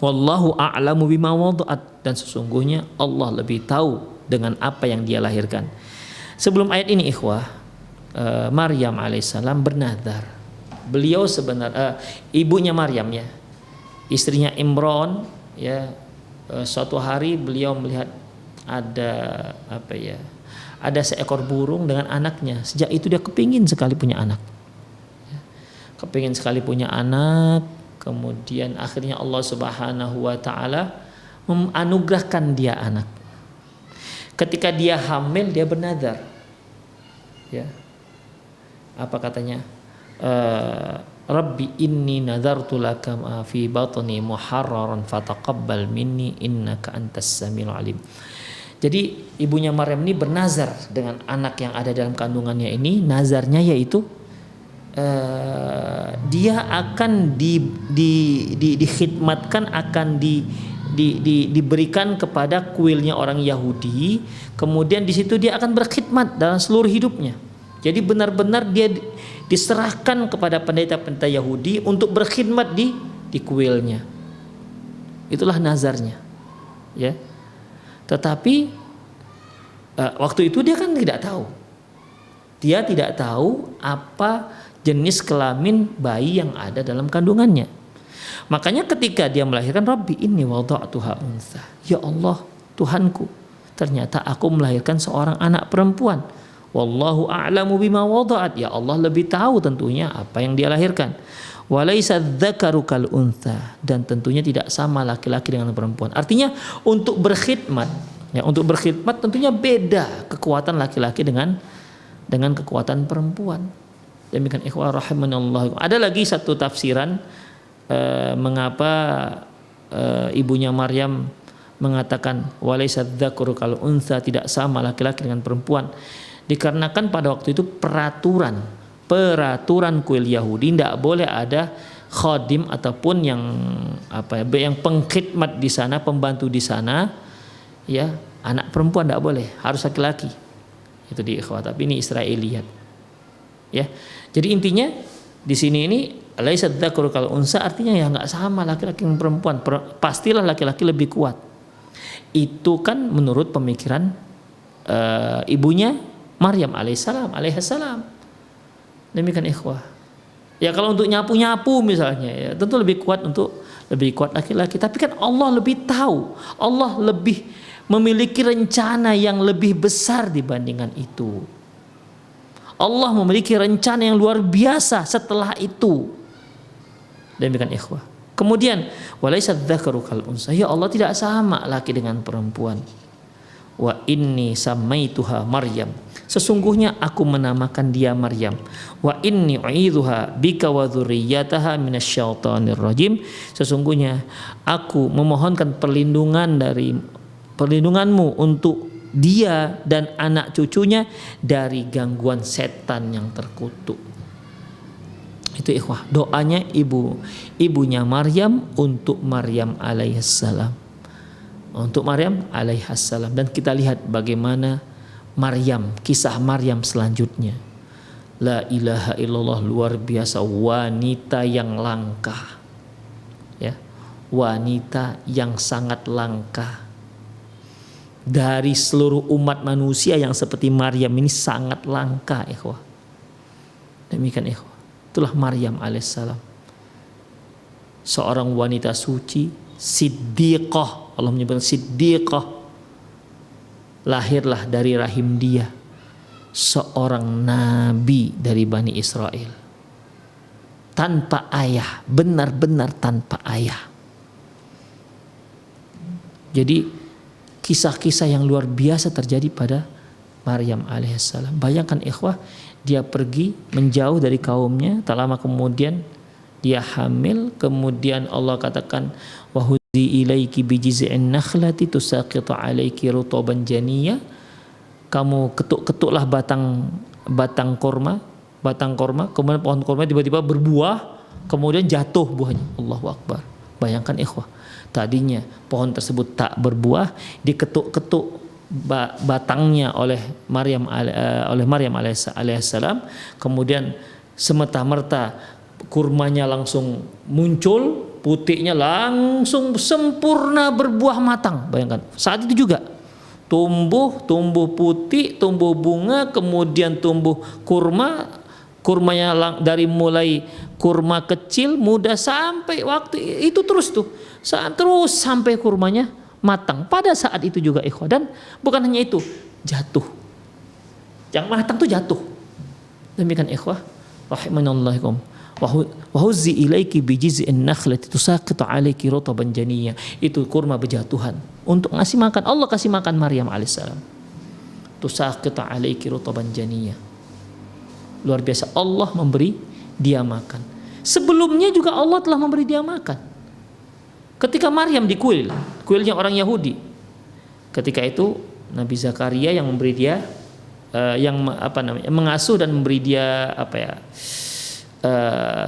Wallahu a'lamu bima wada'at, dan sesungguhnya Allah lebih tahu dengan apa yang dia lahirkan. Sebelum ayat ini ikhwah, Maryam alaihissalam bernadar. Beliau sebenarnya ibunya Maryam, ya, istrinya Imran, ya, suatu hari beliau melihat ada seekor burung dengan anaknya. Sejak itu dia kepingin sekali punya anak, kemudian akhirnya Allah Subhanahu wa taala menganugerahkan dia anak. Ketika dia hamil, dia bernadar, ya, apa katanya? Rabbi inni nadartu laka ma fi batni muharraran fataqabbal minni innaka antas samiul alim. Jadi ibunya Maryam ini bernazar dengan anak yang ada dalam kandungannya ini. Nazarnya yaitu dia akan dikhidmatkan, akan diberikan kepada kuilnya orang Yahudi. Kemudian di situ dia akan berkhidmat dalam seluruh hidupnya. Jadi benar-benar dia diserahkan kepada pendeta-pendeta Yahudi untuk berkhidmat di kuilnya. Itulah nazarnya, ya. Tetapi waktu itu dia kan tidak tahu. Dia tidak tahu apa jenis kelamin bayi yang ada dalam kandungannya. Makanya ketika dia melahirkan, Rabbi inni wada'tuha untha. Ya Allah, Tuhanku, ternyata aku melahirkan seorang anak perempuan. Wallahu a'lamu bima wada'at. Ya Allah lebih tahu tentunya apa yang dia lahirkan. Walaysa dzakaru kal untha, dan tentunya tidak sama laki-laki dengan perempuan. Artinya untuk berkhidmat, ya, untuk berkhidmat tentunya beda kekuatan laki-laki dengan kekuatan perempuan. Demikian ikhwah rahimanallah. Ada lagi satu tafsiran mengapa ibunya Maryam mengatakan walaysa dzakaru kal untha, tidak sama laki-laki dengan perempuan. Dikarenakan pada waktu itu peraturan kuil Yahudi tidak boleh ada khadim ataupun yang pengkhidmat di sana, pembantu di sana, ya, anak perempuan tidak boleh, harus laki-laki. Itu di ikhwah, tapi ini Israiliyat. Ya. Jadi intinya di sini ini laisa dzakaru kal unsa, artinya ya enggak sama laki-laki dan perempuan. Pastilah laki-laki lebih kuat. Itu kan menurut pemikiran ibunya Maryam alaihissalam. Demikian ikhwah. Ya kalau untuk nyapu-nyapu misalnya, ya tentu lebih kuat laki-laki. Tapi kan Allah lebih tahu. Allah lebih memiliki rencana yang lebih besar dibandingkan itu. Allah memiliki rencana yang luar biasa setelah itu. Demikian ikhwah. Kemudian walaysa dzakaru kal unsa. Ya Allah tidak sama laki dengan perempuan. Wa inni samaituha Maryam. Sesungguhnya aku menamakan dia Maryam. Wa inni u'idzuha bika wa dzurriyyataha minasyaitonir rajim. Sesungguhnya aku memohonkan perlindunganmu untuk dia dan anak cucunya dari gangguan setan yang terkutuk. Itu ikhwah, doanya ibunya Maryam untuk Maryam alaihissalam. Untuk Maryam alaihissalam. Dan kita lihat bagaimana kisah Maryam selanjutnya. La ilaha illallah, luar biasa, wanita yang langka. Ya, wanita yang sangat langka. Dari seluruh umat manusia yang seperti Maryam ini sangat langka, ikhwah. Demikian ikhwah. Itulah Maryam alaihissalam. Seorang wanita suci, siddiqah. Allah menyebut siddiqah. Lahirlah dari rahim dia seorang nabi dari Bani Israel. Tanpa ayah, benar-benar tanpa ayah. Jadi kisah-kisah yang luar biasa terjadi pada Maryam alaihissalam. Bayangkan ikhwah, dia pergi menjauh dari kaumnya, tak lama kemudian dia hamil, kemudian Allah katakan wa hudzi ilaiki bijiz'in nakhlati tusaqitu alaiki rutaban janiyya. Kamu ketuk-ketuklah batang korma, kemudian pohon korma tiba-tiba berbuah, kemudian jatuh buahnya. Allahu akbar. Bayangkan ikhwah, tadinya pohon tersebut tak berbuah, diketuk-ketuk batangnya oleh Maryam alaihissalam, kemudian semeta-merta kurmanya langsung muncul, putiknya langsung sempurna berbuah matang. Bayangkan, saat itu juga tumbuh putik, tumbuh bunga, kemudian tumbuh kurmanya dari mulai kurma kecil muda sampai waktu itu terus sampai kurmanya matang pada saat itu juga ikhwah. Dan bukan hanya itu, jatuh, yang matang tuh jatuh. Demikian ikhwah rahimanallahum. Wa huzzi ilaiki bijiz'in nakhlati tusaqitu alaiki rutaban janiyya. Itu kurma berjatuhan untuk ngasih makan. Allah kasih makan Maryam alaihissalam. Tusaqitu alaiki rutaban janiyya. Luar biasa, Allah memberi dia makan. Sebelumnya juga Allah telah memberi dia makan. Ketika Maryam di kuilnya orang Yahudi. Ketika itu Nabi Zakaria yang memberi dia mengasuh dan memberi dia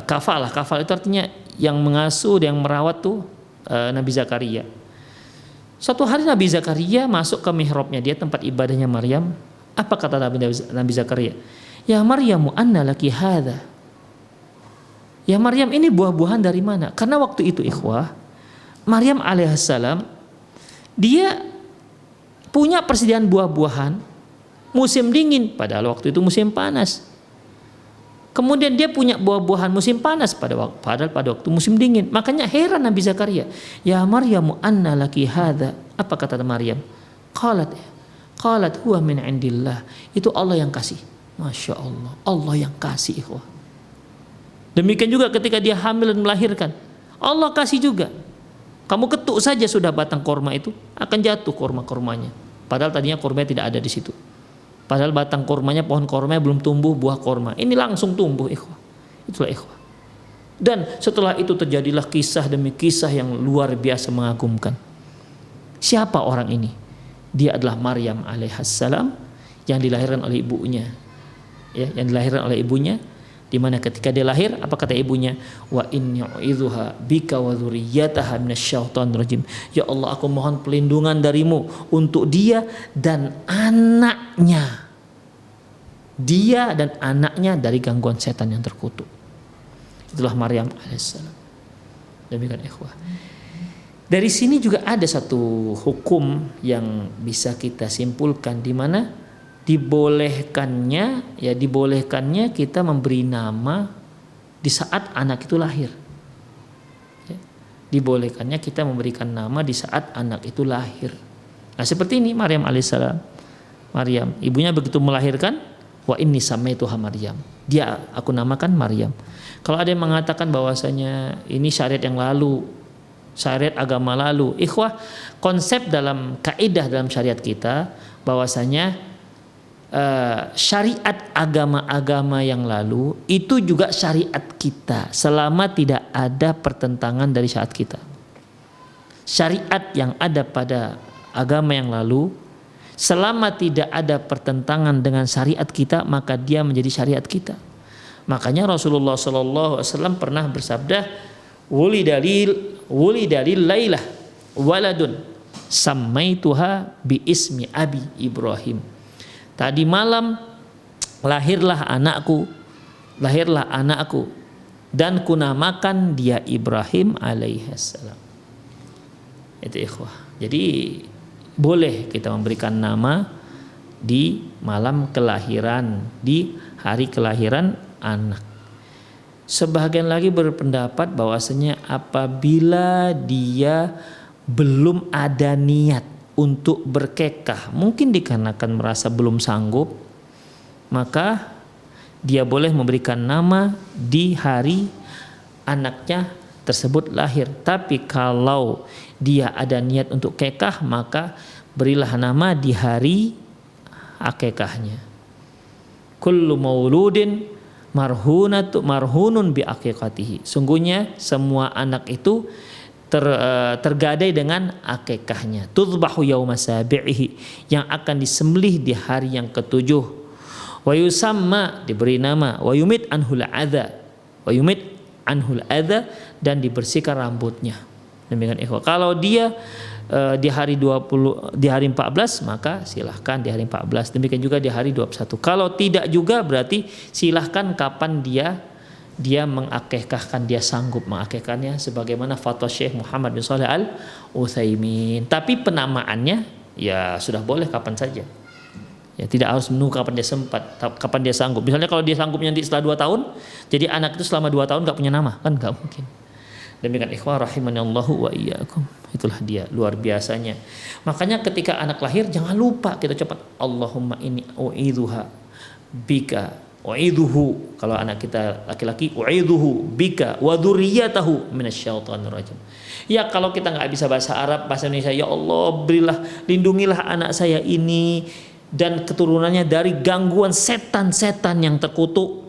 kafalah. Kafalah itu artinya yang mengasuh, yang merawat tuh Nabi Zakaria. Suatu hari Nabi Zakaria masuk ke mihrabnya dia, tempat ibadahnya Maryam. Apa kata Nabi Zakaria? Ya Maryamu anna laki hadha. Ya Maryam, ini buah-buahan dari mana? Karena waktu itu ikhwah, Maryam alaihissalam dia punya persediaan buah-buahan musim dingin, padahal waktu itu musim panas. Kemudian dia punya buah-buahan musim panas padahal pada waktu musim dingin. Makanya heran Nabi Zakaria, "Ya Maryamu anna laki hadza?" Apa kata Maryam? Qalat huwa min indillah. Itu Allah yang kasih. Masya Allah, Allah yang kasih, ikhwah. Demikian juga ketika dia hamil dan melahirkan, Allah kasih juga. Kamu ketuk saja sudah batang korma itu akan jatuh korma-kormanya. Padahal tadinya kormanya tidak ada di situ. Padahal batang kormanya, pohon kormanya belum tumbuh buah korma. Ini langsung tumbuh, ikhwah. Itulah ikhwah. Dan setelah itu terjadilah kisah demi kisah yang luar biasa mengagumkan. Siapa orang ini? Dia adalah Maryam alaihissalam yang dilahirkan oleh ibunya. Ya, yang dilahirkan oleh ibunya, di mana ketika dia lahir, apa kata ibunya? Wa inni u'idzuha bika wa dzurriyyataha minasyaitonir rajim. Ya Allah, aku mohon pelindungan darimu untuk dia dan anaknya. Dia dan anaknya dari gangguan setan yang terkutuk. Itulah Maryam alaihissalam. Demikian ikhwah. Dari sini juga ada satu hukum yang bisa kita simpulkan, di mana dibolehkannya kita memberi nama di saat anak itu lahir. Ya, dibolehkannya kita memberikan nama di saat anak itu lahir. Nah seperti ini Maryam alaihissalam. Maryam, ibunya begitu melahirkan, wa inni samaituha Maryam. Dia aku namakan Maryam. Kalau ada yang mengatakan bahwasanya ini syariat yang lalu, syariat agama lalu, ikhwah, konsep dalam kaidah dalam syariat kita bahwasanya syariat agama-agama yang lalu itu juga syariat kita selama tidak ada pertentangan dari syariat kita. Syariat yang ada pada agama yang lalu selama tidak ada pertentangan dengan syariat kita, maka dia menjadi syariat kita. Makanya Rasulullah SAW pernah bersabda, wulidalil lailah waladun sammaituha bi ismi abi Ibrahim. Tadi malam lahirlah anakku dan kunamakan dia Ibrahim alaihissalam. Itu ikhwah. Jadi boleh kita memberikan nama di malam kelahiran, di hari kelahiran anak. Sebagian lagi berpendapat bahwasanya apabila dia belum ada niat untuk berkekah, mungkin dikarenakan merasa belum sanggup, maka dia boleh memberikan nama di hari anaknya tersebut lahir. Tapi kalau dia ada niat untuk kekah, maka berilah nama di hari akikahnya. Kullu mauludin marhunun bi aqiqatihi. Sungguhnya semua anak itu tergadai dengan akikahnya. Tudbahu yauma sabi'ihi, yang akan disembelih di hari yang ketujuh. Wa yusamma, diberi nama. Wa yumit anhul adza, dan dibersihkan rambutnya. Demikian ikhwah. Kalau dia di hari 14, maka silahkan di hari 14. Demikian juga di hari 21. Kalau tidak juga berarti silahkan kapan dia mengakikahkan, dia sanggup mengakikahkannya, sebagaimana fatwa Syekh Muhammad bin Shalih Al-Utsaimin. Tapi penamaannya ya sudah boleh kapan saja. Ya, tidak harus menunggu kapan dia sempat, kapan dia sanggup. Misalnya kalau dia sanggupnya nanti setelah 2 tahun, jadi anak itu selama 2 tahun gak punya nama, kan gak mungkin. Demikian ikhwah rahimanallahu wa iyyakum. Itulah dia luar biasanya. Makanya ketika anak lahir jangan lupa kita cepat Allahumma inni u'idzuha bika, u'idzuhu kalau anak kita laki-laki, u'idzuhu bika wa dzurriyyatahu minasyaitonir rajim. Ya kalau kita nggak bisa bahasa Arab, bahasa Indonesia, ya Allah berilah, lindungilah anak saya ini dan keturunannya dari gangguan setan-setan yang terkutuk.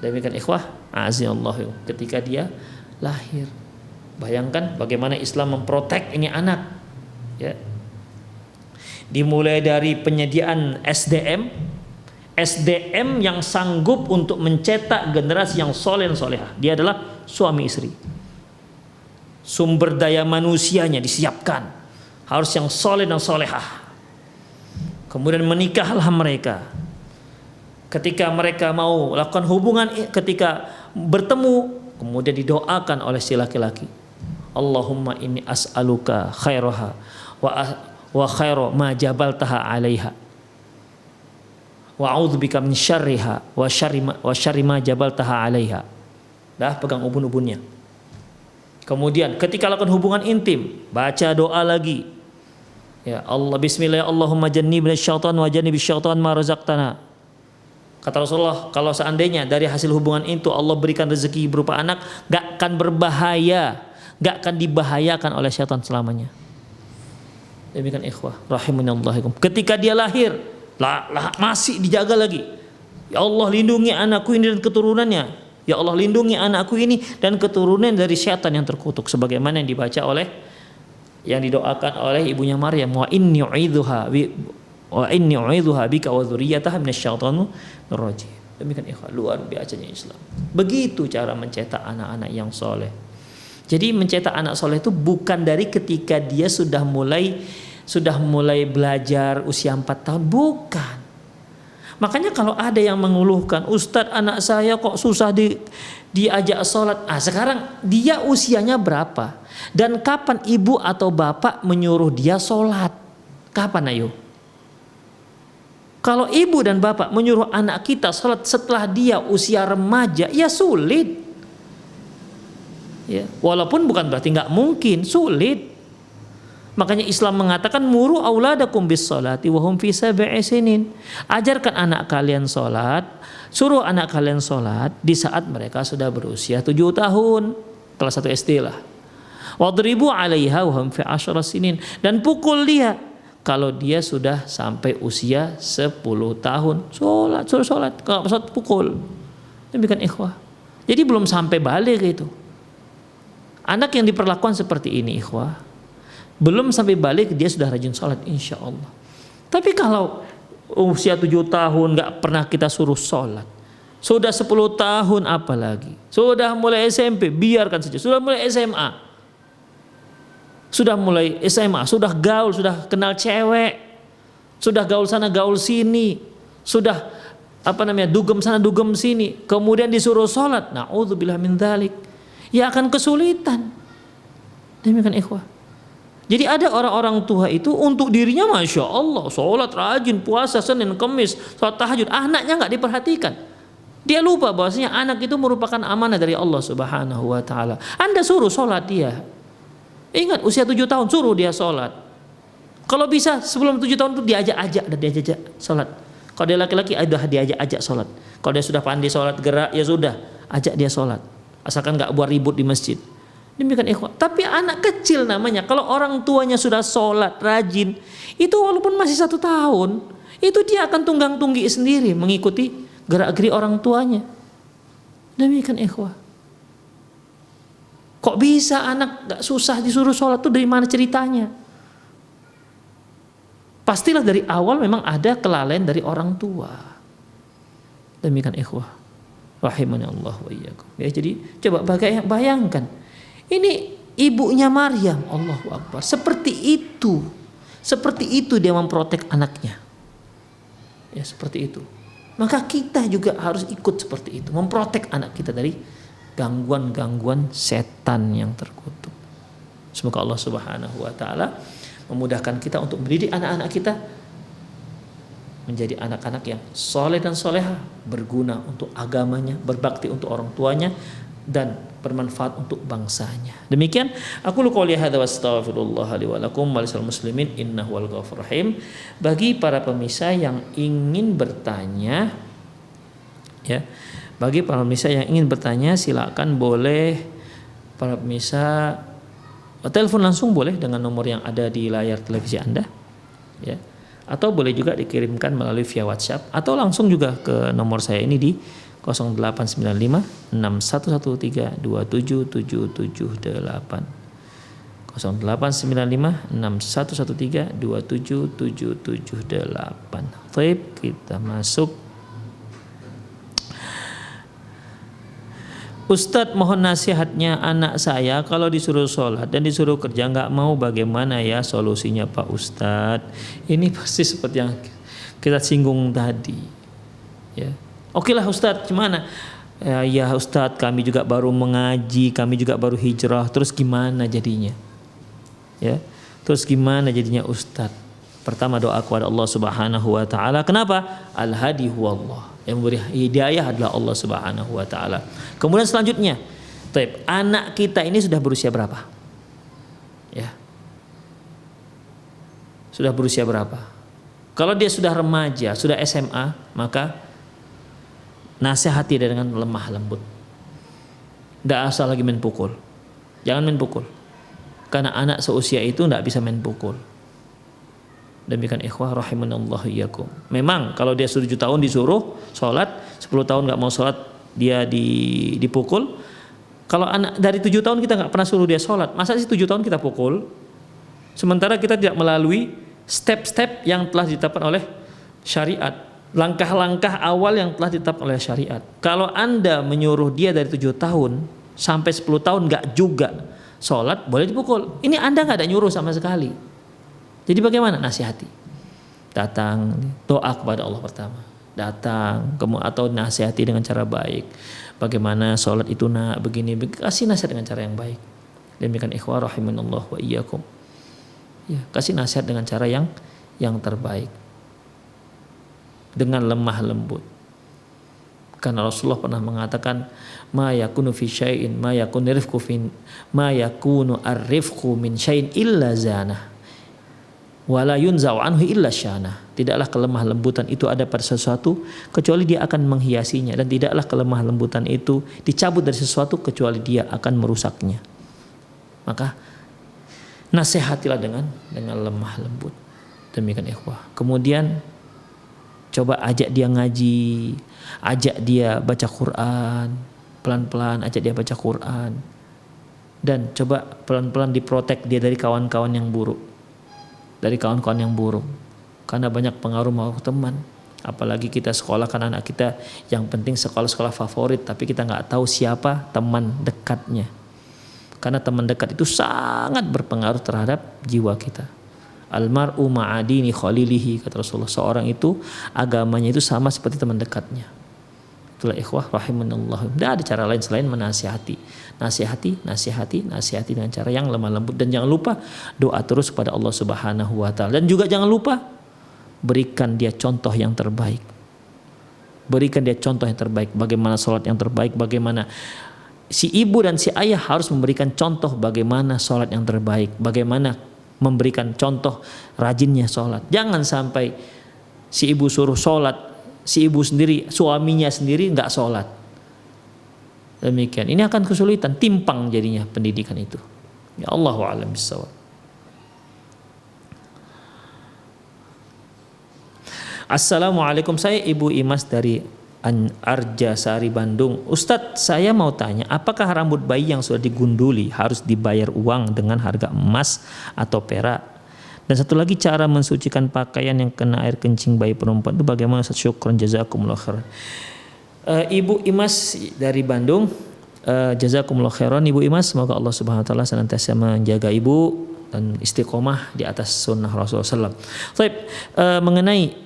Demikian ikhwah, azallahu ketika dia lahir. Bayangkan bagaimana Islam memprotek ini anak. Ya. Dimulai dari penyediaan SDM yang sanggup untuk mencetak generasi yang soleh dan solehah. Dia adalah suami istri. Sumber daya manusianya disiapkan, harus yang soleh dan solehah. Kemudian menikahlah mereka. Ketika mereka mau lakukan hubungan, ketika bertemu, kemudian didoakan oleh si laki-laki. Allahumma inni as'aluka khairaha wa khaira ma jabaltaha alaiha. Wa a'udzubika min syarriha wa syarri ma jabaltaha 'alaiha. Dah pegang ubun-ubunnya. Kemudian ketika lakukan hubungan intim, baca doa lagi. Ya Allah, bismillah, Allahumma jannibna syaitan wa jannibish syaitan ma razaqtana. Kata Rasulullah, kalau seandainya dari hasil hubungan itu Allah berikan rezeki berupa anak, gak akan berbahaya, gak akan dibahayakan oleh syaitan selamanya. Demikian ikhwah rahimanallahu. Ketika dia lahir, masih dijaga lagi. Ya Allah, lindungi anakku ini dan keturunannya. Ya Allah, lindungi anakku ini dan keturunan dari syaitan yang terkutuk, sebagaimana yang dibaca oleh, yang didoakan oleh ibunya Maryam, wa inni u'idzuha bika wa dzurriyyataha minasyaitonir rajim. Demikian ikhwah, luar biasanya Islam. Begitu cara mencetak anak-anak yang soleh. Jadi mencetak anak soleh itu bukan dari ketika dia sudah mulai belajar usia 4 tahun, bukan. Makanya kalau ada yang mengeluhkan, Ustadz anak saya kok susah diajak sholat. Sekarang dia usianya berapa? Dan kapan ibu atau bapak menyuruh dia sholat? Kapan ayo? Kalau ibu dan bapak menyuruh anak kita sholat setelah dia usia remaja, ya sulit. Ya, walaupun bukan berarti nggak mungkin, sulit. Makanya Islam mengatakan muru auladakum bis sholati wa hum fi sab'i sinin. Ajarkan anak kalian sholat, suruh anak kalian sholat di saat mereka sudah berusia 7 tahun, kelas 1 SD lah. Wadribu 'alaiha wa hum fi 10 sinin, dan pukul dia kalau dia sudah sampai usia 10 tahun. Sholat, suruh sholat, kalau sholat pukul. Demikian ikhwah. Jadi belum sampai balik itu. Anak yang diperlakukan seperti ini ikhwah, belum sampai balik dia sudah rajin sholat insya Allah. Tapi kalau usia 7 tahun gak pernah kita suruh sholat, sudah 10 tahun apalagi, sudah mulai SMP biarkan saja, sudah mulai SMA, sudah gaul, sudah kenal cewek, sudah gaul sana gaul sini, sudah dugem sana dugem sini, kemudian disuruh sholat, na'udzubillah min dzalik, ya akan kesulitan. Demikian ikhwah. Jadi ada orang-orang tua itu untuk dirinya Masya Allah, sholat rajin, puasa Senin, Kamis, sholat tahajud, anaknya gak diperhatikan. Dia lupa bahwasanya anak itu merupakan amanah dari Allah Subhanahu wa ta'ala. Anda suruh sholat dia. Ingat usia 7 tahun suruh dia sholat. Kalau bisa sebelum 7 tahun itu diajak-ajak dan diajak sholat. Kalau dia laki-laki diajak-ajak sholat. Kalau dia sudah pandai sholat gerak, ya sudah, ajak dia sholat. Asalkan gak buat ribut di masjid. Demikian ikhwah. Tapi anak kecil namanya, kalau orang tuanya sudah sholat rajin, itu walaupun masih 1 tahun, itu dia akan tunggang-tunggi sendiri mengikuti gerak-gerik orang tuanya. Demikian ikhwah. Kok bisa anak gak susah disuruh sholat itu, dari mana ceritanya? Pastilah dari awal memang ada kelalaian dari orang tua. Demikian ikhwah rahimani Allah wa iyyakum. Ya, jadi coba bayangkan, ini ibunya Maryam, Allahu Akbar, seperti itu dia memprotek anaknya. Ya seperti itu. Maka kita juga harus ikut seperti itu, memprotek anak kita dari gangguan-gangguan setan yang terkutuk. Semoga Allah Subhanahu wa taala memudahkan kita untuk mendidik anak-anak kita menjadi anak-anak yang soleh dan soleha, berguna untuk agamanya, berbakti untuk orang tuanya, dan bermanfaat untuk bangsanya. Demikian aku qouli hadza wa astaghfirullah li wa lakum wa lisal muslimin innahu wal ghafurur rahim. Bagi para pemirsa yang ingin bertanya, ya, bagi para pemirsa yang ingin bertanya, silakan boleh para pemirsa telepon langsung boleh dengan nomor yang ada di layar televisi Anda, ya. Atau boleh juga dikirimkan melalui via WhatsApp, atau langsung juga ke nomor saya ini di 0895 6113 27778 0895 6113 27778. Baik, kita masuk. Ustadz, mohon nasihatnya, anak saya kalau disuruh sholat dan disuruh kerja nggak mau, bagaimana ya solusinya Pak Ustadz? Ini pasti seperti yang kita singgung tadi, ya. Oke lah Ustadz, gimana? Ya Ustadz, kami juga baru mengaji, kami juga baru hijrah, terus gimana jadinya? Ya, terus gimana jadinya Ustadz? Pertama doa kepada Allah Subhanahu wa taala. Kenapa? Al-hadi huwallah. Yang memberi hidayah adalah Allah Subhanahu wa taala. Kemudian selanjutnya, taib, anak kita ini sudah berusia berapa? Ya. Sudah berusia berapa? Kalau dia sudah remaja, sudah SMA, maka nasihati dia dengan lemah lembut. Tidak asal lagi main pukul. Jangan main pukul. Karena anak seusia itu tidak bisa main pukul. Demikian ikhwah rahimanallahu iyyakum. Memang kalau dia sudah 7 tahun disuruh sholat, 10 tahun nggak mau sholat dia dipukul. Kalau anak dari 7 tahun kita nggak pernah suruh dia sholat, masa sih 7 tahun kita pukul? Sementara kita tidak melalui step-step yang telah ditetapkan oleh syariat, langkah-langkah awal yang telah ditetapkan oleh syariat. Kalau Anda menyuruh dia dari 7 tahun sampai 10 tahun nggak juga sholat, boleh dipukul. Ini Anda nggak ada nyuruh sama sekali. Jadi bagaimana? Nasihati. Datang, doa kepada Allah pertama. Datang, atau nasihati dengan cara baik. Bagaimana sholat itu begini, kasih nasihat dengan cara yang baik. Demikian ikhwah rahimanallah wa iyyakum. Ya, kasih nasihat dengan cara yang terbaik. Dengan lemah lembut. Karena Rasulullah pernah mengatakan, ma yakunu fi syai'in ma yakunu ar-rifqu min syai'in illa zanah. Wala yunza'u anhu illa syana. Tidaklah kelemah lembutan itu ada pada sesuatu kecuali dia akan menghiasinya, dan tidaklah kelemah lembutan itu dicabut dari sesuatu kecuali dia akan merusaknya. Maka nasihatilah dengan lemah lembut. Demikian ikhwah. Kemudian coba ajak dia ngaji, ajak dia baca Quran, pelan-pelan ajak dia baca Quran, dan coba pelan-pelan diprotek dia dari kawan-kawan yang buruk. Dari kawan-kawan yang buruk, karena banyak pengaruh teman. Apalagi kita sekolahkan anak kita, yang penting sekolah-sekolah favorit, tapi kita nggak tahu siapa teman dekatnya. Karena teman dekat itu sangat berpengaruh terhadap jiwa kita. Almar'u ma'adini khalilihi, kata Rasulullah. Seorang itu agamanya itu sama seperti teman dekatnya. Itulah ikhwah rahimanallah. Tidak ada cara lain selain menasihati. Nasihati dengan cara yang lemah lembut, dan jangan lupa doa terus kepada Allah Subhanahu wa taala. Dan juga jangan lupa berikan dia contoh yang terbaik. Berikan dia contoh yang terbaik, bagaimana sholat yang terbaik, bagaimana si ibu dan si ayah harus memberikan contoh bagaimana sholat yang terbaik, bagaimana memberikan contoh rajinnya sholat. Jangan sampai si ibu suruh sholat, si ibu sendiri, suaminya sendiri nggak sholat. Demikian, ini akan kesulitan, timpang jadinya pendidikan itu. Ya Allahu a'lam bissawab. Assalamualaikum, saya Ibu Imas dari Arjasari, Bandung. Ustadz, saya mau tanya, apakah rambut bayi yang sudah digunduli harus dibayar uang dengan harga emas atau perak? Dan satu lagi, cara mensucikan pakaian yang kena air kencing bayi perempuan itu bagaimana? Syukran jazakumullah khairan. Ibu Imas dari Bandung, jazakumullah khairan Ibu Imas, semoga Allah Subhanahu wa taala senantiasa menjaga Ibu dan istiqomah di atas sunnah Rasulullah SAW. Baik, mengenai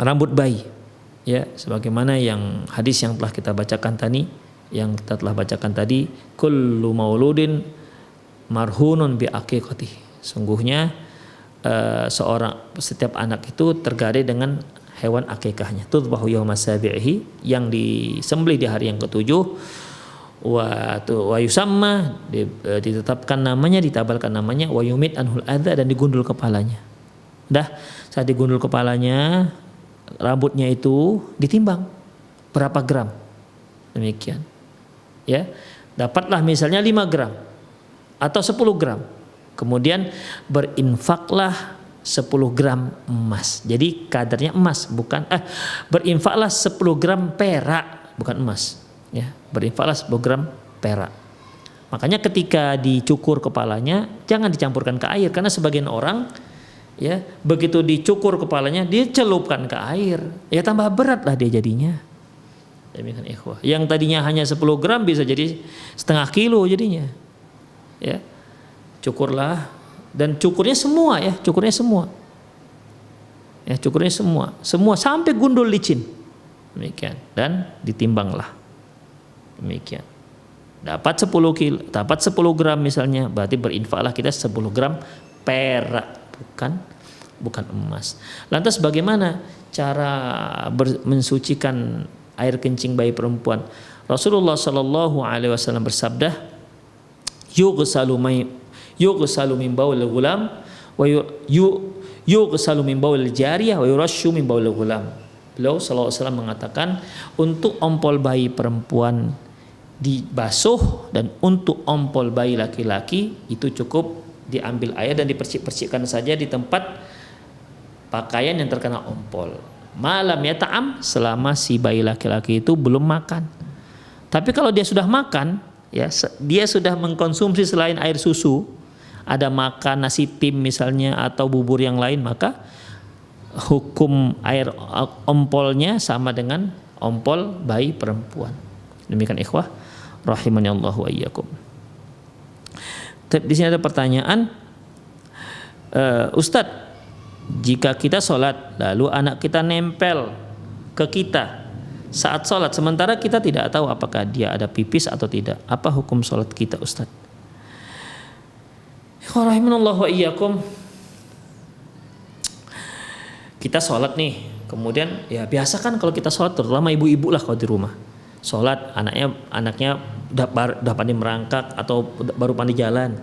rambut bayi, ya, sebagaimana yang hadis yang telah kita bacakan tadi, kullu mauludin marhunun bi aqiqatihi. Sungguhnya setiap anak itu tergadai dengan hewan akikahnya, tudbahu yauma sabi'ihi, yang disembelih di hari yang ketujuh, wa yusamma, ditetapkan namanya, ditabalkan namanya, wa yumit anhul adza, dan digundul kepalanya. Saat digundul kepalanya, rambutnya itu ditimbang berapa gram. Demikian. Ya. Dapatlah misalnya 5 gram atau 10 gram. Kemudian berinfaklah 10 gram emas. Jadi kadarnya emas, bukan berinfaklah 10 gram perak, bukan emas, ya. Berinfaklah 10 gram perak. Makanya ketika dicukur kepalanya jangan dicampurkan ke air, karena sebagian orang, ya, begitu dicukur kepalanya dia celupkan ke air, ya tambah berat lah dia jadinya. Demikian ikhwah. Yang tadinya hanya 10 gram bisa jadi setengah kilo jadinya. Ya. Cukurlah, dan cukurnya semua, ya, cukurnya semua. Ya, cukurnya semua sampai gundul licin. Demikian, dan ditimbanglah. Demikian. Dapat 10 gram misalnya, berarti berinfaklah kita 10 gram perak, bukan bukan emas. Lantas bagaimana cara mensucikan air kencing bayi perempuan? Rasulullah Shallallahu Alaihi Wasallam bersabda, yughsalu min baulil ghulam wa yughsalu min baulil jariyah wa yurashu min baulil ghulam. Beliau sallallahu alaihi wasallam mengatakan untuk ompol bayi perempuan dibasuh dan untuk ompol bayi laki-laki itu cukup diambil air dan dipersih-persihkan saja di tempat pakaian yang terkena ompol. Malam ya ta'am, selama si bayi laki-laki itu belum makan. Tapi kalau dia sudah makan, ya dia sudah mengkonsumsi selain air susu, ada makan nasi tim misalnya atau bubur yang lain, maka hukum air ompolnya sama dengan ompol bayi perempuan. Demikian ikhwah rahimani Allah wa iyyakum. Di sini ada pertanyaan, Ustadz, jika kita sholat lalu anak kita nempel ke kita saat sholat sementara kita tidak tahu apakah dia ada pipis atau tidak, apa hukum sholat kita Ustadz? Ikhwah rahimani Allah wa iyyakum. Kita sholat nih, kemudian ya biasa kan kalau kita sholat, terutama ibu-ibu lah kalau di rumah sholat, anaknya udah pandai merangkak atau baru pandai jalan,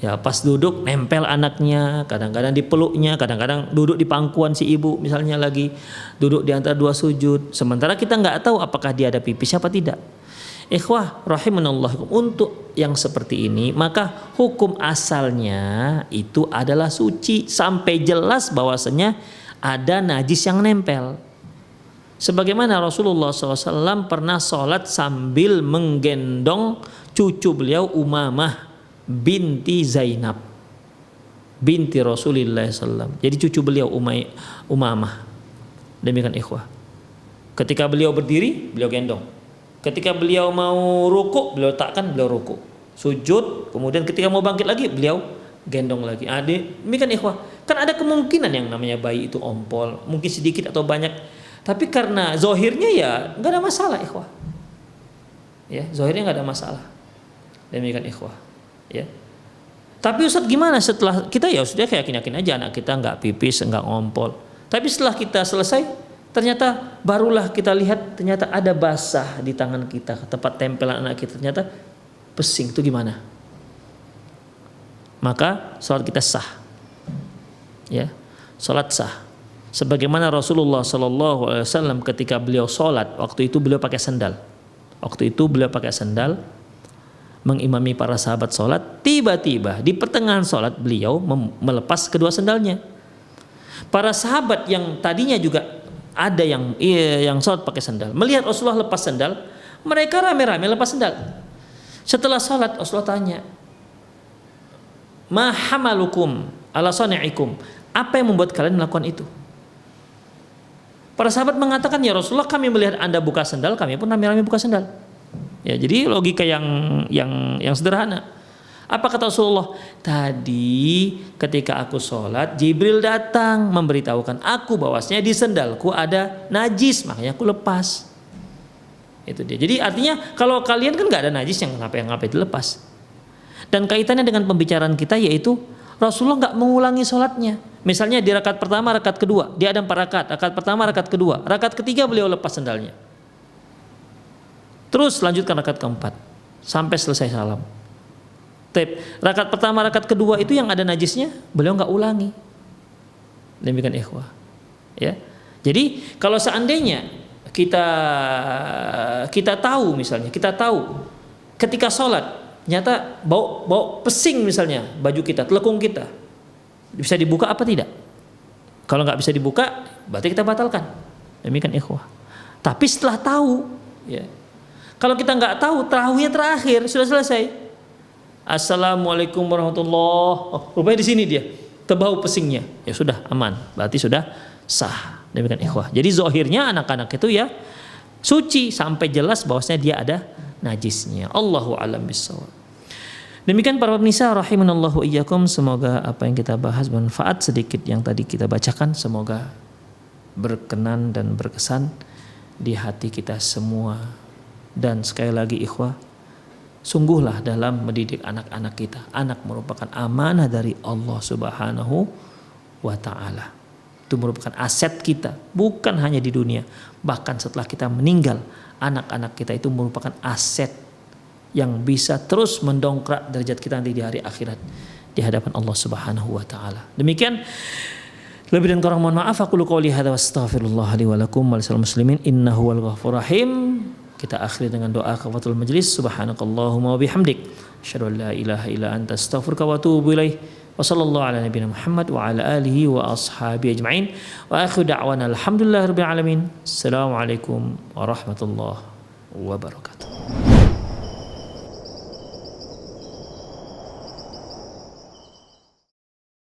ya pas duduk nempel anaknya, kadang-kadang di peluknya, kadang-kadang duduk di pangkuan si ibu misalnya, lagi duduk di antara dua sujud, sementara kita nggak tahu apakah dia ada pipis apa tidak. Ikhwah rahimanallah, untuk yang seperti ini maka hukum asalnya itu adalah suci sampai jelas bahwasanya ada najis yang nempel. Sebagaimana Rasulullah SAW pernah sholat sambil menggendong cucu beliau Umamah binti Zainab binti Rasulullah SAW. Jadi cucu beliau Umamah. Demikian ikhwah. Ketika beliau berdiri, beliau gendong. Ketika beliau mau rukuk, beliau takkan, beliau rukuk. Sujud, kemudian ketika mau bangkit lagi, beliau gendong lagi. Demikian ikhwah. Kan ada kemungkinan yang namanya bayi itu ompol, mungkin sedikit atau banyak. Tapi karena zohirnya ya nggak ada masalah ikhwah. Ya, zohirnya nggak ada masalah. Demikian ikhwah. Ya. Tapi Ustaz gimana setelah kita, ya sudah yakin aja anak kita nggak pipis, nggak ngompol. Tapi setelah kita selesai, ternyata barulah kita lihat ternyata ada basah di tangan kita, tempat tempelan anak kita ternyata pesing, itu gimana? Maka sholat kita sah. Ya, sholat sah. Sebagaimana Rasulullah Sallallahu Alaihi Wasallam ketika beliau sholat, waktu itu beliau pakai sandal. Mengimami para sahabat sholat. Tiba-tiba di pertengahan sholat beliau melepas kedua sandalnya. Para sahabat yang tadinya juga ada yang sholat pakai sandal, melihat Rasulullah lepas sandal, mereka rame-rame lepas sandal. Setelah sholat Rasulullah tanya, ma hamalukum ala sani'ikum, apa yang membuat kalian melakukan itu? Para sahabat mengatakan, ya Rasulullah, kami melihat Anda buka sandal, kami pun rame-rame buka sandal. Ya, jadi logika yang sederhana. Apa kata Rasulullah? Tadi ketika aku sholat, Jibril datang memberitahukan aku bahwasanya di sandalku ada najis, makanya aku lepas. Itu dia. Jadi artinya kalau kalian kan nggak ada najis, yang ngapa dilepas. Dan kaitannya dengan pembicaraan kita yaitu Rasulullah nggak mengulangi sholatnya. Misalnya di rakaat pertama, rakaat kedua, dia ada 4 rakaat. Rakaat pertama, rakaat kedua, rakaat ketiga beliau lepas sandalnya. Terus lanjutkan rakaat keempat sampai selesai salam. Rakaat pertama, rakaat kedua itu yang ada najisnya beliau nggak ulangi. Demikian ikhwah. Ya. Jadi kalau seandainya kita tahu misalnya, kita tahu ketika sholat ternyata bau pesing misalnya baju kita, telekung kita, bisa dibuka apa tidak? Kalau nggak bisa dibuka, berarti kita batalkan. Demikian ikhwah. Tapi setelah tahu, ya. Kalau kita nggak tahu, tarawihnya terakhir sudah selesai. Assalamualaikum warahmatullahi. Oh, rupanya di sini dia terbau pesingnya. Ya sudah aman, berarti sudah sah. Demikian ikhwah. Jadi zahirnya anak-anak itu ya suci sampai jelas bahwasanya dia ada najisnya. Allahu a'lam bishawab. Demikian para pemirsa rahimanallahu iyyakum, semoga apa yang kita bahas bermanfaat, sedikit yang tadi kita bacakan semoga berkenan dan berkesan di hati kita semua. Dan sekali lagi ikhwah, sungguhlah dalam mendidik anak-anak kita. Anak merupakan amanah dari Allah Subhanahu wa ta'ala. Itu merupakan aset kita, bukan hanya di dunia, bahkan setelah kita meninggal, anak-anak kita itu merupakan aset yang bisa terus mendongkrak derajat kita nanti di hari akhirat di hadapan Allah Subhanahu wa taala. Demikian, lebih dan kurang mohon maaf. Aku qouli hadza wa astaghfirullah li wa lakum wa lisal muslimin innahu wal ghafurur rahim. Kita akhiri dengan doa kafatul majlis. Subhanakallahumma wa bihamdik, asyhadu an la ilaha illa anta astaghfiruka wa atubu ilaik. Wa sallallahu ala nabiyina Muhammad wa ala alihi wa ashabihi ajma'in. Wa akhiru da'wana alhamdulillahirabbil alamin. Assalamualaikum warahmatullahi wabarakatuh.